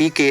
PK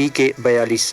PK 42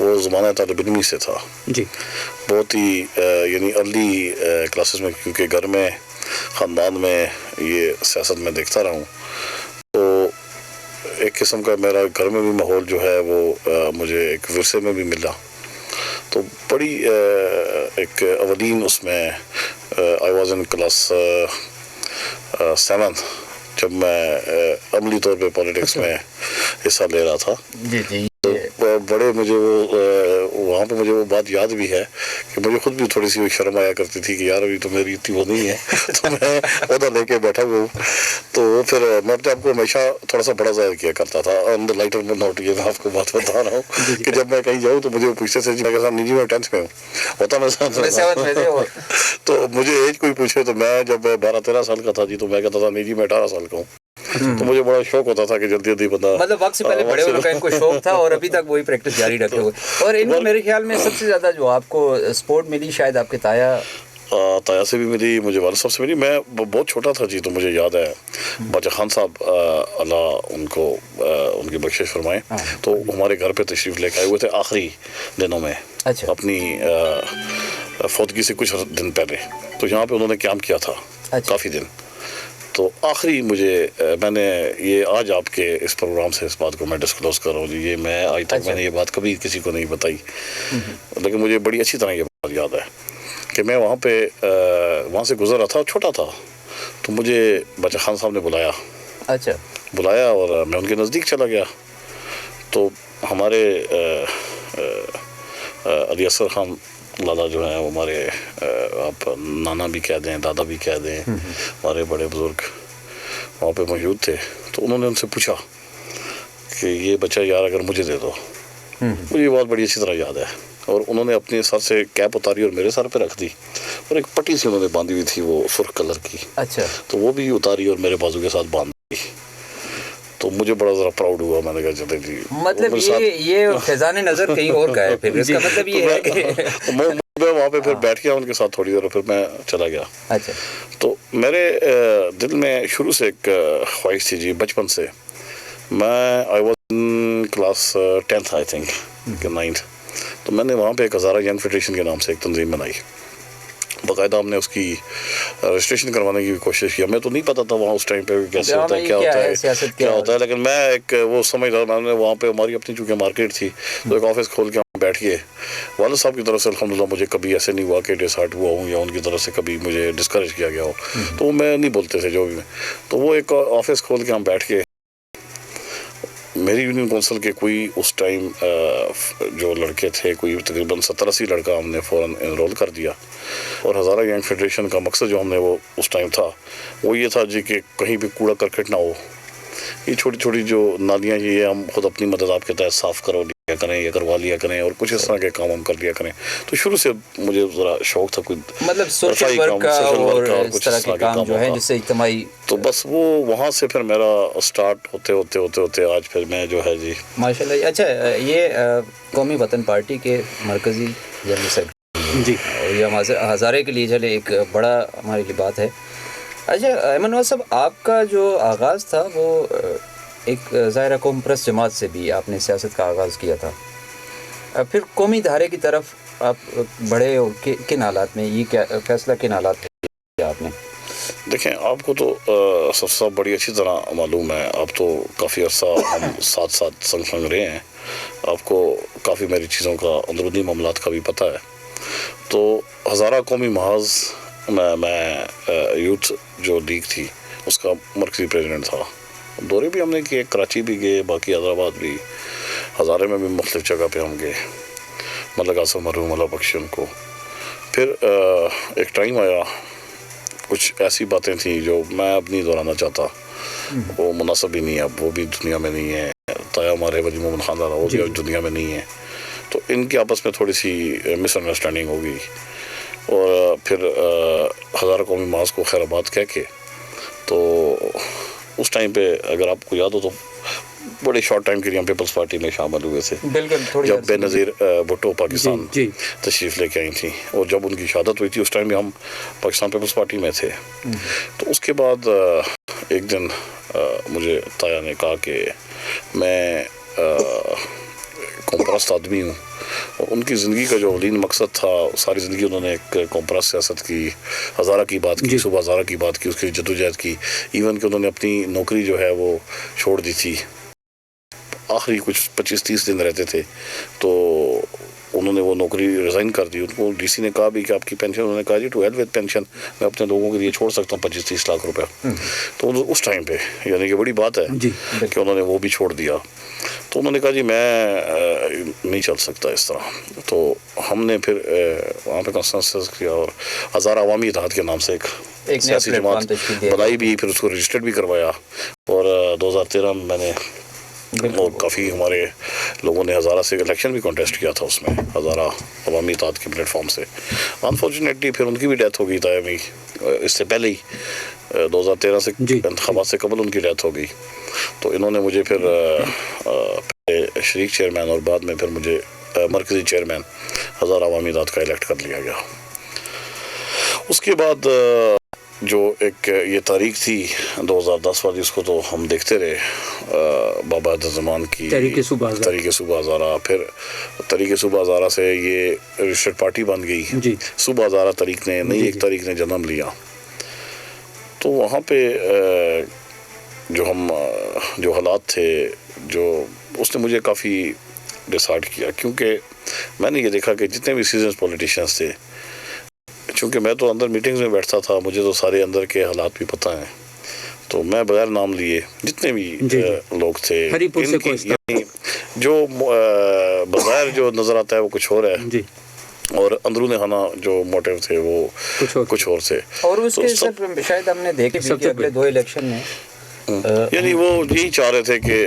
وہ زمانہ طالب علمی سے تھا جی بہت ہی یعنی ارلی کلاسز میں، کیونکہ گھر میں خاندان میں یہ سیاست میں دیکھتا رہا ہوں، تو ایک قسم کا میرا گھر میں بھی ماحول جو ہے وہ مجھے ایک ورثے میں بھی ملا. تو بڑی ایک اولین اس میں آئی واز ان کلاس 7 جب میں عملی طور پہ پولیٹکس میں حصہ لے رہا تھا. جی جی بڑے مجھے وہ وہاں پہ مجھے وہ بات یاد بھی ہے کہ مجھے خود بھی تھوڑی سی شرم آیا کرتی تھی کہ یار ابھی تو میری اتنی وہ نہیں ہے تو میں عہدہ لے کے بیٹھا ہوا ہوں. تو پھر میں اپنے آپ کو ہمیشہ تھوڑا سا بڑا ظاہر کیا کرتا تھا. آن دا لائٹر نوٹ یہ میں آپ کو بات بتا رہا ہوں کہ جب میں کہیں جاؤں تو مجھے پوچھتے تھے جی میں کہتا نہیں جی میں 10th میں ہوں، ہوتا میں ساتھ تو مجھے ایج کوئی پوچھے تو میں جب 12-13 سال کا تھا جی تو میں کہتا تھا نہیں جی میں 18 سال کا ہوں. تو مجھے بڑا شوق ہوتا تھا کہ جلدی جلدی بندہ مطلب وقت سے پہلے بڑے ہونے کا ان کو شوق تھا اور ابھی تک وہی پریکٹس جاری رکھے ہوئے. اور ان کو میرے خیال میں سب سے زیادہ جو آپ کو سپورٹ ملی شاید آپ کے تایا سے بھی ملی، مجھے والد صاحب سے ملی. میں بہت چھوٹا تھا جی تو مجھے یاد ہے باچا خان صاحب اللہ ان کو ان کی بخشش فرمائے، تو ہمارے گھر پہ تشریف لے کے آئے ہوئے تھے آخری دنوں میں اپنی فوتگی سے کچھ دن پہلے. تو یہاں پہ انہوں نے قیام کیا تھا کافی دن. تو آخری میں نے یہ آج آپ کے اس پروگرام سے اس بات کو میں ڈسکلوز کر رہا ہوں جی. یہ میں آج تک میں نے یہ بات کبھی کسی کو نہیں بتائی، لیکن مجھے بڑی اچھی طرح یہ بات یاد ہے کہ میں وہاں سے گزر رہا تھا، چھوٹا تھا. تو مجھے باچا خان صاحب نے بلایا اور میں ان کے نزدیک چلا گیا. تو ہمارے علی اصغر خان لالا جو ہیں وہ ہمارے آپ نانا بھی کہہ دیں، دادا بھی کہہ دیں، ہمارے بڑے بزرگ وہاں پہ موجود تھے. تو انہوں نے ان سے پوچھا کہ یہ بچہ یار اگر مجھے دے دو. مجھے یہ بات بڑی اچھی طرح یاد ہے. اور انہوں نے اپنے سر سے کیپ اتاری اور میرے سر پہ رکھ دی اور ایک پٹی سے انہوں نے باندھی ہوئی تھی وہ سرخ کلر کی، تو وہ بھی اتاری اور میرے بازو کے ساتھ باندھ دی. تو مجھے بڑا ذرا پراؤڈ ہوا. میں نے کہا چلے جی مطلب یہ فیضان نظر کہیں اور کا ہے. پھر اس کا مطلب یہ ہے کہ میں وہاں پہ پھر بیٹھ گیا ان کے ساتھ تھوڑی دیر اور پھر میں چلا گیا. تو میرے دل میں شروع سے ایک خواہش تھی جی بچپن سے. میں I was in class 10th I think کہ 9th. تو میں نے وہاں پہ ایک ہزارہ ینگ فیڈریشن کے نام سے ایک تنظیم بنائی. باقاعدہ ہم نے اس کی رجسٹریشن کروانے کی کوشش کی. ہمیں تو نہیں پتا تھا وہاں اس ٹائم پہ کیسے ہوتا ہے، کیا ہوتا ہے، لیکن میں ایک وہ سمجھ رہا. میں نے وہاں پہ ہماری اپنی چونکہ مارکیٹ تھی تو ایک آفس کھول کے ہم بیٹھ گئے. والد صاحب کی طرف سے الحمدللہ مجھے کبھی ایسے نہیں ہوا کہ ڈسہارٹ ہوا ہوں یا ان کی طرف سے کبھی مجھے ڈسکریج کیا گیا ہو. تو وہ میں نہیں بولتے تھے جو بھی. تو وہ ایک آفس کھول کے ہم بیٹھ کے میری یونین کونسل کے کوئی اس ٹائم جو لڑکے تھے کوئی تقریباً 70-80 لڑکا ہم نے فوراً انرول کر دیا. اور ہزارہ ینگ فیڈریشن کا مقصد جو ہم نے وہ اس ٹائم تھا وہ یہ تھا جی کہ کہیں بھی کوڑا کرکٹ نہ ہو. یہ چھوٹی چھوٹی جو نالیاں یہ ہم خود اپنی مدد آپ کے تحت صاف کروا لیا کریں یا کروا لیا کریں اور کچھ اس طرح کے کام ہم کر لیا کریں. تو شروع سے مجھے ذرا شوق تھا کوئی مطلب سوشل ورک کا اور اس طرح کے کام جو ہیں جس سے اجتماعی. تو بس وہ وہاں سے پھر میرا اسٹارٹ ہوتے آج پھر میں جو ہے جی ماشاءاللہ. اچھا یہ قومی وطن پارٹی کے مرکزی جنرل سیکرٹری جی، اور یہ ہزارے کے لیے چلے ایک بڑا ہمارے لیے بات ہے. اچھا ایمن نواز صاحب، آپ کا جو آغاز تھا وہ ایک ظاہرہ قوم پرست جماعت سے بھی آپ نے سیاست کا آغاز کیا تھا. پھر قومی دھارے کی طرف آپ بڑے اور کن حالات میں یہ کیا فیصلہ کن حالات میں کیا آپ نے؟ دیکھیں آپ کو تو سب بڑی اچھی طرح معلوم ہے. آپ تو کافی عرصہ ہم ساتھ سنگ رہے ہیں. آپ کو کافی میری چیزوں کا اندرونی معاملات کا بھی پتہ ہے. تو ہزارہ قومی محاذ میں یوتھ جو لیگ تھی اس کا مرکزی پریزیڈنٹ تھا. دورے بھی ہم نے کیے، کراچی بھی گئے، باقی حیدرآباد بھی، ہزارے میں بھی مختلف جگہ پہ ہم گئے. ملک آصف مرحوم اللہ بخشے ان کو. پھر ایک ٹائم آیا، کچھ ایسی باتیں تھیں جو میں اب نہیں دہرانا چاہتا، وہ مناسب ہی نہیں ہے. اب وہ بھی دنیا میں نہیں ہے. تایا ہمارے ولی محمد خان لالا وہ بھی دنیا میں نہیں ہے. تو ان کے آپس میں تھوڑی سی مس انڈرسٹینڈنگ ہو گئی. اور پھر ہزارہ قومی محاذ کو خیر آباد کہہ کے تو اس ٹائم پہ اگر آپ کو یاد ہو تو بڑے شارٹ ٹائم کے لیے ہم پیپلز پارٹی میں شامل ہوئے تھے. جب بے نظیر بھٹو پاکستان تشریف لے کے آئی تھیں اور جب ان کی شہادت ہوئی تھی اس ٹائم میں ہم پاکستان پیپلز پارٹی میں تھے. تو اس کے بعد ایک دن مجھے تایا نے کہا کہ میں قوم پرست آدمی ہوں، اور ان کی زندگی کا جو اولین مقصد تھا، ساری زندگی انہوں نے ایک قوم پرست سیاست کی، ہزارہ کی بات کی، صبح ہزارہ کی بات کی، اس کی جدوجہد کی، ایون کہ انہوں نے اپنی نوکری جو ہے وہ چھوڑ دی تھی، آخری کچھ 25-30 دن رہتے تھے تو انہوں نے وہ نوکری ریزائن کر دی. ان کو ڈی سی نے کہا بھی کہ آپ کی پینشن، انہوں نے کہا جی ٹو ہیل وتھ پینشن، میں اپنے لوگوں کے لیے چھوڑ سکتا ہوں 25-30 لاکھ روپے. تو اس ٹائم پہ یعنی کہ بڑی بات ہے کہ انہوں نے وہ بھی چھوڑ دیا. تو انہوں نے کہا جی میں نہیں چل سکتا اس طرح. تو ہم نے پھر وہاں پہ کنسنسس کیا اور ہزارہ عوامی اتحاد کے نام سے ایک سیاسی جماعت بنائی بھی، پھر اس کو رجسٹرڈ بھی کروایا. اور 2013 میں نے اور کافی ہمارے لوگوں نے ہزارہ سے الیکشن بھی کانٹیسٹ کیا تھا، اس میں ہزارہ عوامی اتحاد کے پلیٹ فارم سے. انفارچونیٹلی پھر ان کی بھی ڈیتھ ہو گئی دائمی، اس سے پہلے ہی 2013 سے انتخابات سے قبل ان کی ڈیتھ ہو گئی. تو انہوں نے مجھے پھر شریک چیئرمین اور بعد میں پھر مجھے مرکزی چیئرمین ہزارہ عوامی اتحاد کا الیکٹ کر لیا گیا. اس کے بعد جو ایک یہ تاریخ تھی 2010 والی، اس کو تو ہم دیکھتے رہے، بابا زمان کی تحریک صوبہ ہزارہ. پھر تحریک صوبہ ہزارہ سے یہ رجسٹرڈ پارٹی بن گئی. صوبہ ہزارہ تحریک نے نئی ایک تحریک نے جنم لیا. تو وہاں پہ جو حالات تھے، جو اس نے مجھے کافی ڈسہارٹ کیا، کیونکہ میں نے یہ دیکھا کہ جتنے بھی سیزنز پولیٹیشینز تھے، چونکہ میں تو اندر میٹنگز میں بیٹھتا تھا، مجھے تو سارے اندر کے حالات بھی پتہ ہیں. تو میں بغیر نام لیے جتنے بھی لوگ تھے، یعنی جو بظاہر جو نظر آتا ہے وہ کچھ اور ہے، اور اندرون خانہ جو موٹیو تھے وہ کچھ اور تھے. اور اس کے سر شاید ہم نے دیکھے بھی کہ اگلے 2 الیکشن میں یعنی وہ یہی چاہ رہے تھے کہ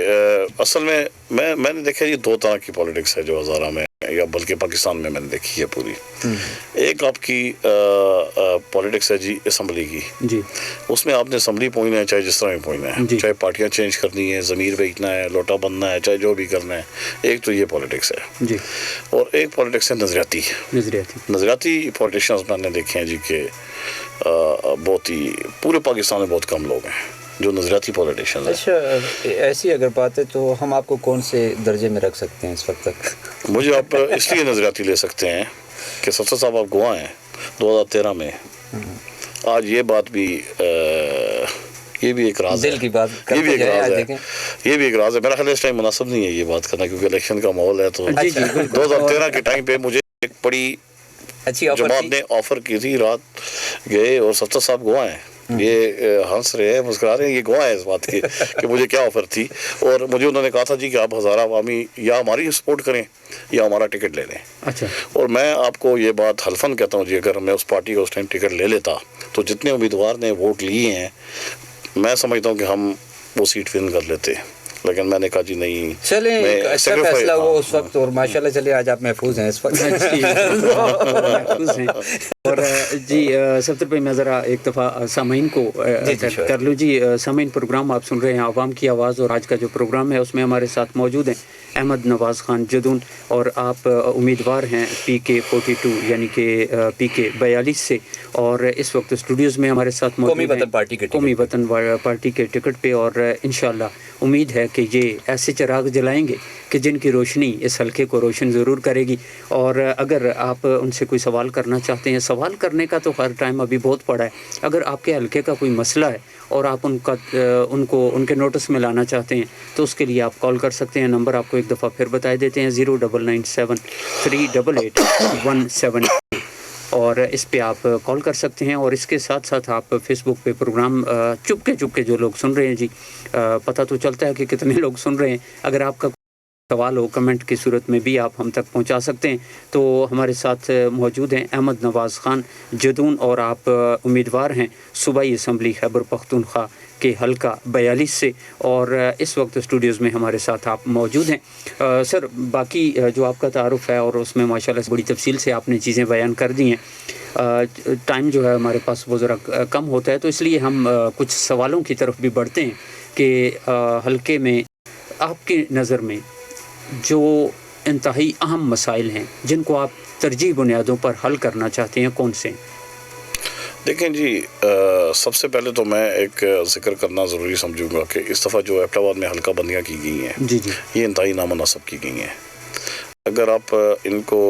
اصل میں نے دیکھا یہ 2 طرح کی پولیٹکس ہے جو ہزارہ میں یا بلکہ پاکستان میں نے دیکھی ہے پوری. ایک آپ کی پولیٹکس ہے جی اسمبلی کی، اس میں آپ نے اسمبلی پہنچنا ہے چاہے جس طرح بھی پہنچنا ہے، چاہے پارٹیاں چینج کرنی ہے، ضمیر بیچنا ہے، لوٹا بننا ہے، چاہے جو بھی کرنا ہے. ایک تو یہ پولیٹکس ہے. اور ایک پولیٹکس ہے نظریاتی پولیٹیشنز میں نے دیکھے ہیں جی کہ بہت ہی پورے پاکستان میں بہت کم لوگ ہیں جو نظریاتی پولیٹیشنز ہیں. اچھا، ایسی اگر بات ہے تو ہم آپ کو کون سے درجے میں رکھ سکتے ہیں اس وقت تک؟ مجھے آپ اس لیے نظریاتی لے سکتے ہیں کہ صفدر صاحب آپ گواہ ہیں 2013 میں. آج یہ بات بھی یہ بھی ایک راز ہے، دل کی بات کرتے ہیں. یہ بھی ایک راز ہے. میرا خیال اس ٹائم مناسب نہیں ہے یہ بات کرنا، کیونکہ الیکشن کا ماحول ہے. تو 2013 کے ٹائم پہ مجھے ایک بڑی جماعت نے آفر کی تھی، رات گئے اور صفدر صاحب گواہ ہیں، یہ ہنس رہے ہیں، مسکرا رہے ہیں، یہ گواہ ہے اس بات کی کہ مجھے کیا آفر تھی. اور مجھے انہوں نے کہا تھا جی کہ آپ ہزارہ عوامی یا ہماری سپورٹ کریں یا ہمارا ٹکٹ لے لیں. اچھا. اور میں آپ کو یہ بات حلفاً کہتا ہوں جی، اگر میں اس پارٹی کا اس ٹائم ٹکٹ لے لیتا تو جتنے امیدوار نے ووٹ لیے ہیں، میں سمجھتا ہوں کہ ہم وہ سیٹ ون کر لیتے. لیکن میں نے کہا جی نہیں، چلیں اچھا فیصلہ ہوا اس وقت. اور ماشاءاللہ چلے آج آپ محفوظ ہیں اس وقت. اور جی صفدر بھائی، میں ذرا ایک دفعہ سامعین کو کر لوں. جی سامعین، پروگرام آپ سن رہے ہیں عوام کی آواز، اور آج کا جو پروگرام ہے اس میں ہمارے ساتھ موجود ہیں احمد نواز خان جدون، اور آپ امیدوار ہیں PK 42 یعنی کہ PK 42 سے. اور اس وقت اسٹوڈیوز میں ہمارے ساتھ موجود ہیں قومی وطن پارٹی کے ٹکٹ پہ. اور انشاءاللہ امید ہے کہ یہ ایسے چراغ جلائیں گے کہ جن کی روشنی اس حلقے کو روشن ضرور کرے گی. اور اگر آپ ان سے کوئی سوال کرنا چاہتے ہیں، سوال کرنے کا تو ہر ٹائم ابھی بہت پڑا ہے. اگر آپ کے حلقے کا کوئی مسئلہ ہے اور آپ ان کو ان کے نوٹس میں لانا چاہتے ہیں تو اس کے لیے آپ کال کر سکتے ہیں. نمبر آپ کو ایک دفعہ پھر بتا دیتے ہیں، 0997 388 170، اور اس پہ آپ کال کر سکتے ہیں. اور اس کے ساتھ ساتھ آپ فیس بک پہ پروگرام چپکے جو لوگ سن رہے ہیں جی، پتہ تو چلتا ہے کہ کتنے لوگ سن رہے ہیں. اگر آپ کا سوال ہو کمنٹ کی صورت میں بھی آپ ہم تک پہنچا سکتے ہیں. تو ہمارے ساتھ موجود ہیں احمد نواز خان جدون، اور آپ امیدوار ہیں صوبائی اسمبلی خیبر پختونخوا کے حلقہ 42 سے، اور اس وقت اسٹوڈیوز میں ہمارے ساتھ آپ موجود ہیں. سر، باقی جو آپ کا تعارف ہے اور اس میں ماشاءاللہ سے بڑی تفصیل سے آپ نے چیزیں بیان کر دی ہیں. ٹائم جو ہے ہمارے پاس وہ ذرا کم ہوتا ہے، تو اس لیے ہم کچھ سوالوں کی طرف بھی بڑھتے ہیں کہ حلقے میں آپ کی نظر میں جو انتہائی اہم مسائل ہیں جن کو آپ ترجیحی بنیادوں پر حل کرنا چاہتے ہیں، کون سے ہیں؟ دیکھیں جی، سب سے پہلے تو میں ایک ذکر کرنا ضروری سمجھوں گا کہ اس دفعہ جو ایبٹ آباد میں حلقہ بندیاں کی گئی ہیں، جی یہ انتہائی نامناسب کی گئی ہیں. اگر آپ ان کو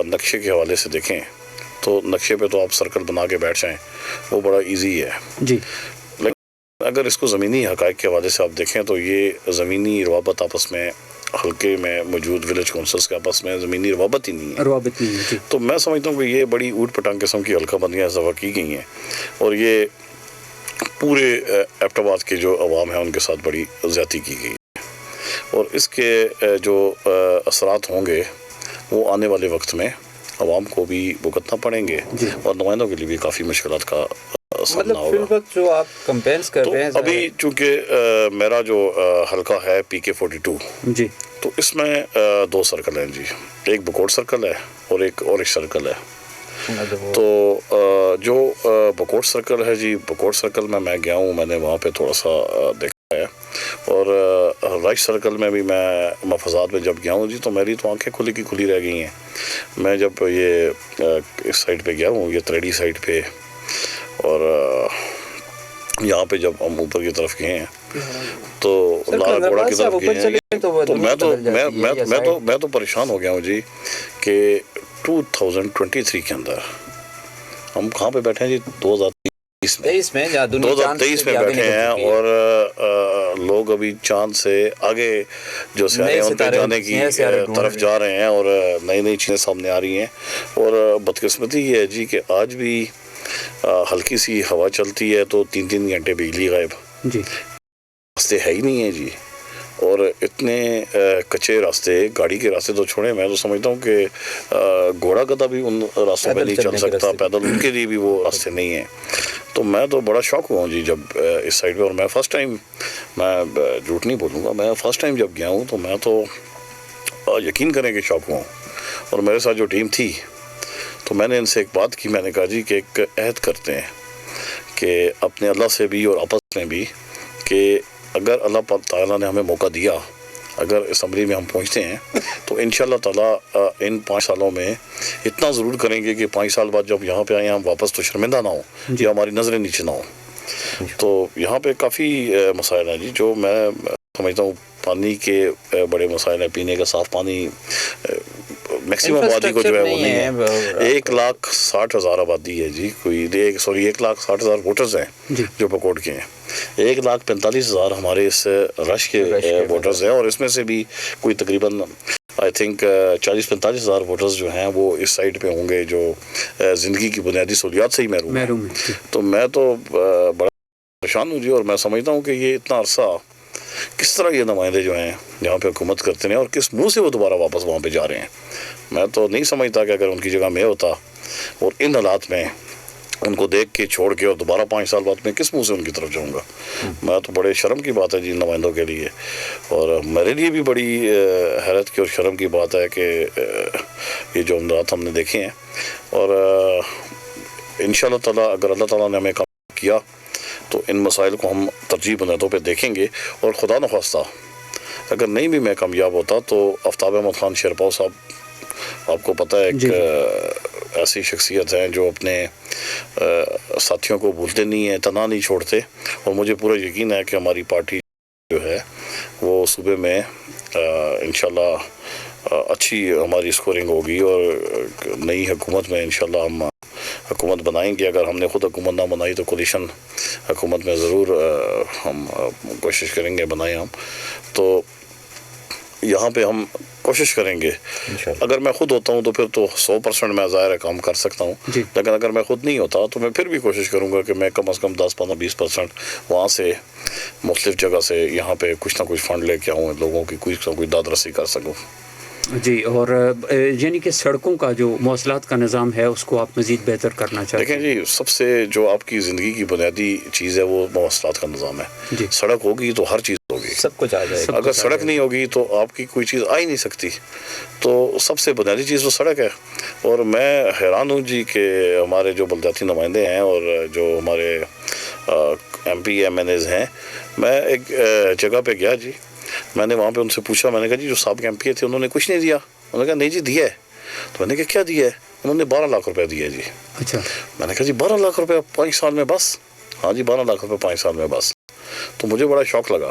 نقشے کے حوالے سے دیکھیں تو نقشے پہ تو آپ سرکل بنا کے بیٹھ جائیں، وہ بڑا ایزی ہے جی، لیکن اگر اس کو زمینی حقائق کے حوالے سے آپ دیکھیں تو یہ زمینی روابط آپس میں حلقے میں موجود ولیج کونسلز کے آپس میں زمینی روابط ہی نہیں ہے، روابط نہیں ہے جی، تو میں سمجھتا ہوں کہ یہ بڑی اوٹ پٹانگ قسم کی حلقہ بندیاں اس دفعہ کی گئی ہیں، اور یہ پورے ایبٹ آباد کے جو عوام ہیں ان کے ساتھ بڑی زیادتی کی گئی ہے، اور اس کے جو اثرات ہوں گے وہ آنے والے وقت میں عوام کو بھی بھگتنا پڑیں گے اور نمائندوں کے لیے بھی کافی مشکلات کا سامنا مطلب فی ہوگا۔ الوقت جو آپ کمپینس کر تو رہے ہیں ابھی چونکہ میرا جو حلقہ ہے PK42، جی، تو اس میں 2 سرکل ہیں جی، ایک بکوٹ سرکل ہے اور ایک اورش سرکل ہے۔ تو جو بکوٹ سرکل ہے جی، بکوٹ سرکل میں گیا ہوں، میں نے وہاں پہ تھوڑا سا دیکھا ہے، اور رائش سرکل میں بھی میں مفازات میں جب گیا ہوں جی تو میری تو آنکھیں کھلی کی کھلی رہ گئی ہیں۔ میں جب یہ اس سائڈ پہ گیا ہوں، یہ تریڑی سائڈ پہ، اور یہاں پہ جب ہم اوپر کی طرف گئے ہیں تو لارا گوڑا کی طرف گئے ہیں، تو میں تو پریشان ہو گیا ہوں جی کہ 2023 کے اندر ہم کہاں پہ بیٹھے ہیں جی، 2023 میں 2023 میں بیٹھے ہیں، اور لوگ ابھی چاند سے آگے جو سیارے ہیں ان پہ جانے کی طرف جا رہے ہیں، اور نئی نئی چیزیں سامنے آ رہی ہیں، اور بدقسمتی یہ ہے جی کہ آج بھی ہلکی سی ہوا چلتی ہے تو 3 گھنٹے بجلی غائب، جی، راستے ہے ہی نہیں ہیں جی، اور اتنے کچے راستے، گاڑی کے راستے تو چھوڑیں، میں تو سمجھتا ہوں کہ گھوڑا گدھا بھی ان راستوں پہ نہیں چل سکتا، پیدل ان کے لیے بھی وہ راستے نہیں ہیں۔ تو میں تو بڑا شوق ہوا ہوں جی جب اس سائڈ پہ، اور میں فرسٹ ٹائم، میں جھوٹ نہیں بولوں گا، میں فرسٹ ٹائم جب گیا ہوں تو میں تو یقین کریں کہ شوق ہوا ہوں، اور میرے ساتھ جو ٹیم تھی تو میں نے ان سے ایک بات کی، میں نے کہا جی کہ ایک عہد کرتے ہیں کہ اپنے اللہ سے بھی اور آپس میں بھی، کہ اگر اللہ تعالیٰ نے ہمیں موقع دیا، اگر اسمبلی میں ہم پہنچتے ہیں تو انشاءاللہ تعالیٰ ان 5 سالوں میں اتنا ضرور کریں گے کہ 5 سال بعد جب یہاں پہ آئیں ہم واپس تو شرمندہ نہ ہوں یا ہماری نظریں نیچے نہ ہوں۔ تو یہاں پہ کافی مسائل ہیں جی جو میں سمجھتا ہوں، پانی کے بڑے مسائل ہیں، پینے کا صاف پانی میکسیمم آبادی کو جو ہے وہ نہیں ہے، 1,60,000 آبادی ہے جی، 1,60,000 ووٹرز ہیں جو بکوٹ کے ہیں، 1,45,000 ہمارے اس رش کے ووٹرز ہیں، اور اس میں سے بھی کوئی تقریباً آئی تھنک 40-45,000 ووٹرز جو ہیں وہ اس سائڈ پہ ہوں گے جو زندگی کی بنیادی سہولیات سے ہی محروم ہیں۔ تو میں تو بڑا پریشان ہوں جی، اور میں سمجھتا ہوں کہ یہ اتنا عرصہ کس طرح یہ نمائندے جو ہیں جہاں پہ حکومت کرتے ہیں اور کس منہ سے وہ دوبارہ واپس وہاں پہ جا رہے ہیں، میں تو نہیں سمجھتا کہ اگر ان کی جگہ میں ہوتا اور ان حالات میں ان کو دیکھ کے چھوڑ کے اور دوبارہ 5 سال بعد میں کس منہ سے ان کی طرف جاؤں گا۔ میں تو بڑے شرم کی بات ہے جی نمائندوں کے لیے، اور میرے لیے بھی بڑی حیرت کی اور شرم کی بات ہے کہ یہ جو امرات ہم نے دیکھے ہیں، اور انشاءاللہ تعالیٰ اگر اللہ تعالیٰ نے ہمیں کام کیا تو ان مسائل کو ہم ترجیح بنیادوں پہ دیکھیں گے، اور خدا نخواستہ اگر نہیں بھی میں کامیاب ہوتا تو آفتاب احمد خان شیرپاؤ صاحب آپ کو پتہ ہے ایک ایسی شخصیت ہیں جو اپنے ساتھیوں کو بھولتے نہیں ہیں، تنہا نہیں چھوڑتے، اور مجھے پورا یقین ہے کہ ہماری پارٹی جو ہے وہ صوبے میں انشاءاللہ اچھی ہماری سکورنگ ہوگی، اور نئی حکومت میں انشاءاللہ ہم حکومت بنائیں گے۔ اگر ہم نے خود حکومت نہ بنائی تو کولیشن حکومت میں ضرور ہم کوشش کریں گے بنائیں ہم، تو یہاں پہ ہم کوشش کریں گے۔ اگر میں خود ہوتا ہوں تو پھر تو 100% میں ظاہر ہے کام کر سکتا ہوں، لیکن اگر میں خود نہیں ہوتا تو میں پھر بھی کوشش کروں گا کہ میں کم از کم 10-15-20% وہاں سے مختلف جگہ سے یہاں پہ کچھ نہ کچھ فنڈ لے کے آؤں، لوگوں کی کچھ نہ کچھ داد رسی کر سکوں جی۔ اور یعنی کہ سڑکوں کا جو مواصلات کا نظام ہے اس کو آپ مزید بہتر کرنا چاہتے ہیں؟ دیکھیں جی، سب سے جو آپ کی زندگی کی بنیادی چیز ہے وہ مواصلات کا نظام ہے۔ سڑک ہوگی تو ہر چیز ہوگی، سب کچھ آ جائے گا۔ اگر سڑک نہیں ہوگی تو آپ کی کوئی چیز آ ہی نہیں سکتی، تو سب سے بنیادی چیز تو سڑک ہے۔ اور میں حیران ہوں جی کہ ہمارے جو بلدیاتی نمائندے ہیں اور جو ہمارے MP-MNAs ہیں، میں ایک جگہ پہ گیا جی، میں نے وہاں پہ ان سے پوچھا، میں نے کہا جی جو سابق MP تھے انہوں نے کچھ نہیں دیا؟ انہوں نے کہا نہیں جی دیا ہے۔ تو میں نے کہا کیا دیا ہے؟ انہوں نے 12 لاکھ روپے دیا جی۔ اچھا۔ میں نے کہا جی 12 لاکھ روپے 5 سال میں بس؟ ہاں جی 12 لاکھ روپے 5 سال میں بس۔ تو مجھے بڑا شوق لگا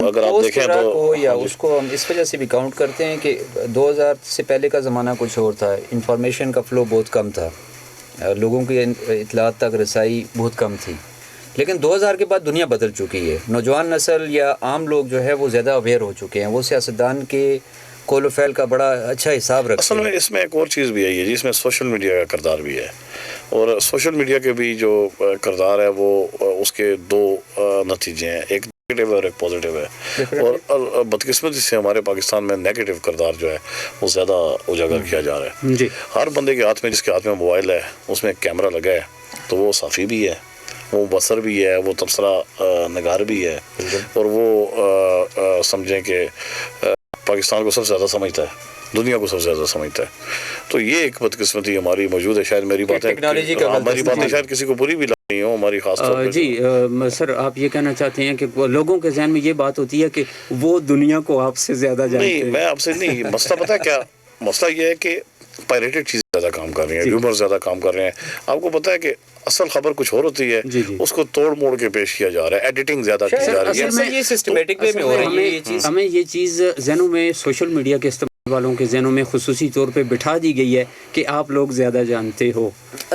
اگر آپ دیکھیں تو یا اس کو ہم اس وجہ سے بھی کاؤنٹ کرتے ہیں کہ 2000 سے پہلے کا زمانہ کچھ اور تھا، انفارمیشن کا فلو بہت کم تھا، لوگوں کی اطلاعات تک رسائی بہت کم تھی، لیکن 2000 کے بعد دنیا بدل چکی ہے، نوجوان نسل یا عام لوگ جو ہے وہ زیادہ اویئر ہو چکے ہیں، وہ سیاستدان کے کول و فعل کا بڑا اچھا حساب رکھتے ہیں۔ اصل میں اس میں ایک اور چیز بھی ہے جس میں سوشل میڈیا کا کردار بھی ہے، اور سوشل میڈیا کے بھی جو کردار ہے وہ اس کے دو نتیجے ہیں، ایک نیگیٹو اور ایک پازیٹیو ہے، اور بدقسمتی سے ہمارے پاکستان میں نیگیٹو کردار جو ہے وہ زیادہ اجاگر کیا جا رہا ہے۔ جی، ہر بندے کے ہاتھ میں، جس کے ہاتھ میں موبائل ہے، اس میں ایک کیمرہ لگا ہے، تو وہ صحافی بھی ہے، وہ مبصر بھی ہے، وہ تبصرہ نگار بھی ہے، اور وہ سمجھیں کہ پاکستان کو سب سے زیادہ سمجھتا ہے، دنیا کو سب سے زیادہ سمجھتا ہے۔ تو یہ ایک بدقسمتی ہماری موجود ہے، شاید میری باتیں شاید کسی کو بری بھی لگ رہی ہوں، ہماری خاص طور پہ۔ جی سر، آپ یہ کہنا چاہتے ہیں کہ لوگوں کے ذہن میں یہ بات ہوتی ہے کہ وہ دنیا کو آپ سے زیادہ جانتے ہیں؟ نہیں، میں آپ سے نہیں، مسئلہ پتہ ہے کیا مسئلہ یہ ہے کہ پائریٹڈ چیزیں زیادہ کام کر رہی ہیں، ریومر زیادہ کام کر رہے ہیں۔ آپ کو پتہ ہے کہ اصل خبر کچھ اور ہوتی ہے، اس کو توڑ موڑ کے پیش کیا جا رہا ہے، ایڈیٹنگ زیادہ کی جا رہی ہے۔ یہ سسٹمیٹک وے میں ہو رہی ہے یہ چیز۔ ہمیں یہ چیز ذہنوں میں، سوشل میڈیا کے استعمال والوں کے ذہنوں میں خصوصی طور پہ بٹھا دی گئی ہے کہ آپ لوگ زیادہ جانتے ہو۔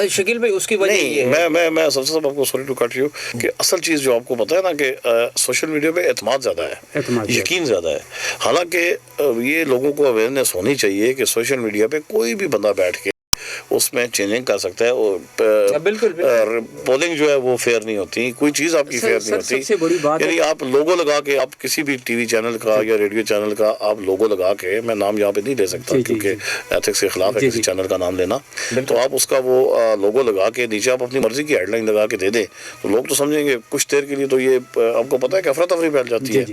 شکیل بھائی، اس کی وجہ یہ ہے، میں سب سے آپ کو سوری ٹو کٹ یو، کہ اصل چیز جو آپ کو پتہ ہے نا کہ سوشل میڈیا پہ اعتماد زیادہ ہے، یقین زیادہ ہے۔ حالانکہ یہ لوگوں کو اویئرنیس ہونی چاہیے کہ سوشل میڈیا پہ کوئی بھی بندہ بیٹھ کے اس میں چینجنگ کر سکتا ہے، اور بالکل پولنگ جو ہے وہ فیئر نہیں ہوتی، کوئی چیز آپ کی فیئر نہیں ہوتی۔ سب سے بڑی بات یعنی آپ لوگو لگا کے، آپ کسی بھی ٹی وی چینل کا یا ریڈیو چینل کا آپ لوگو لگا کے، میں نام یہاں پہ نہیں لے سکتا کیونکہ ایتھکس کے خلاف ہے کسی چینل کا نام لینا، تو آپ اس کا وہ لوگو لگا کے نیچے آپ اپنی مرضی کی ہیڈ لائن لگا کے دے دیں، تو لوگ تو سمجھیں گے کچھ دیر کے لیے، تو یہ آپ کو پتہ ہے کہ افراتفری پھیل جاتی ہے،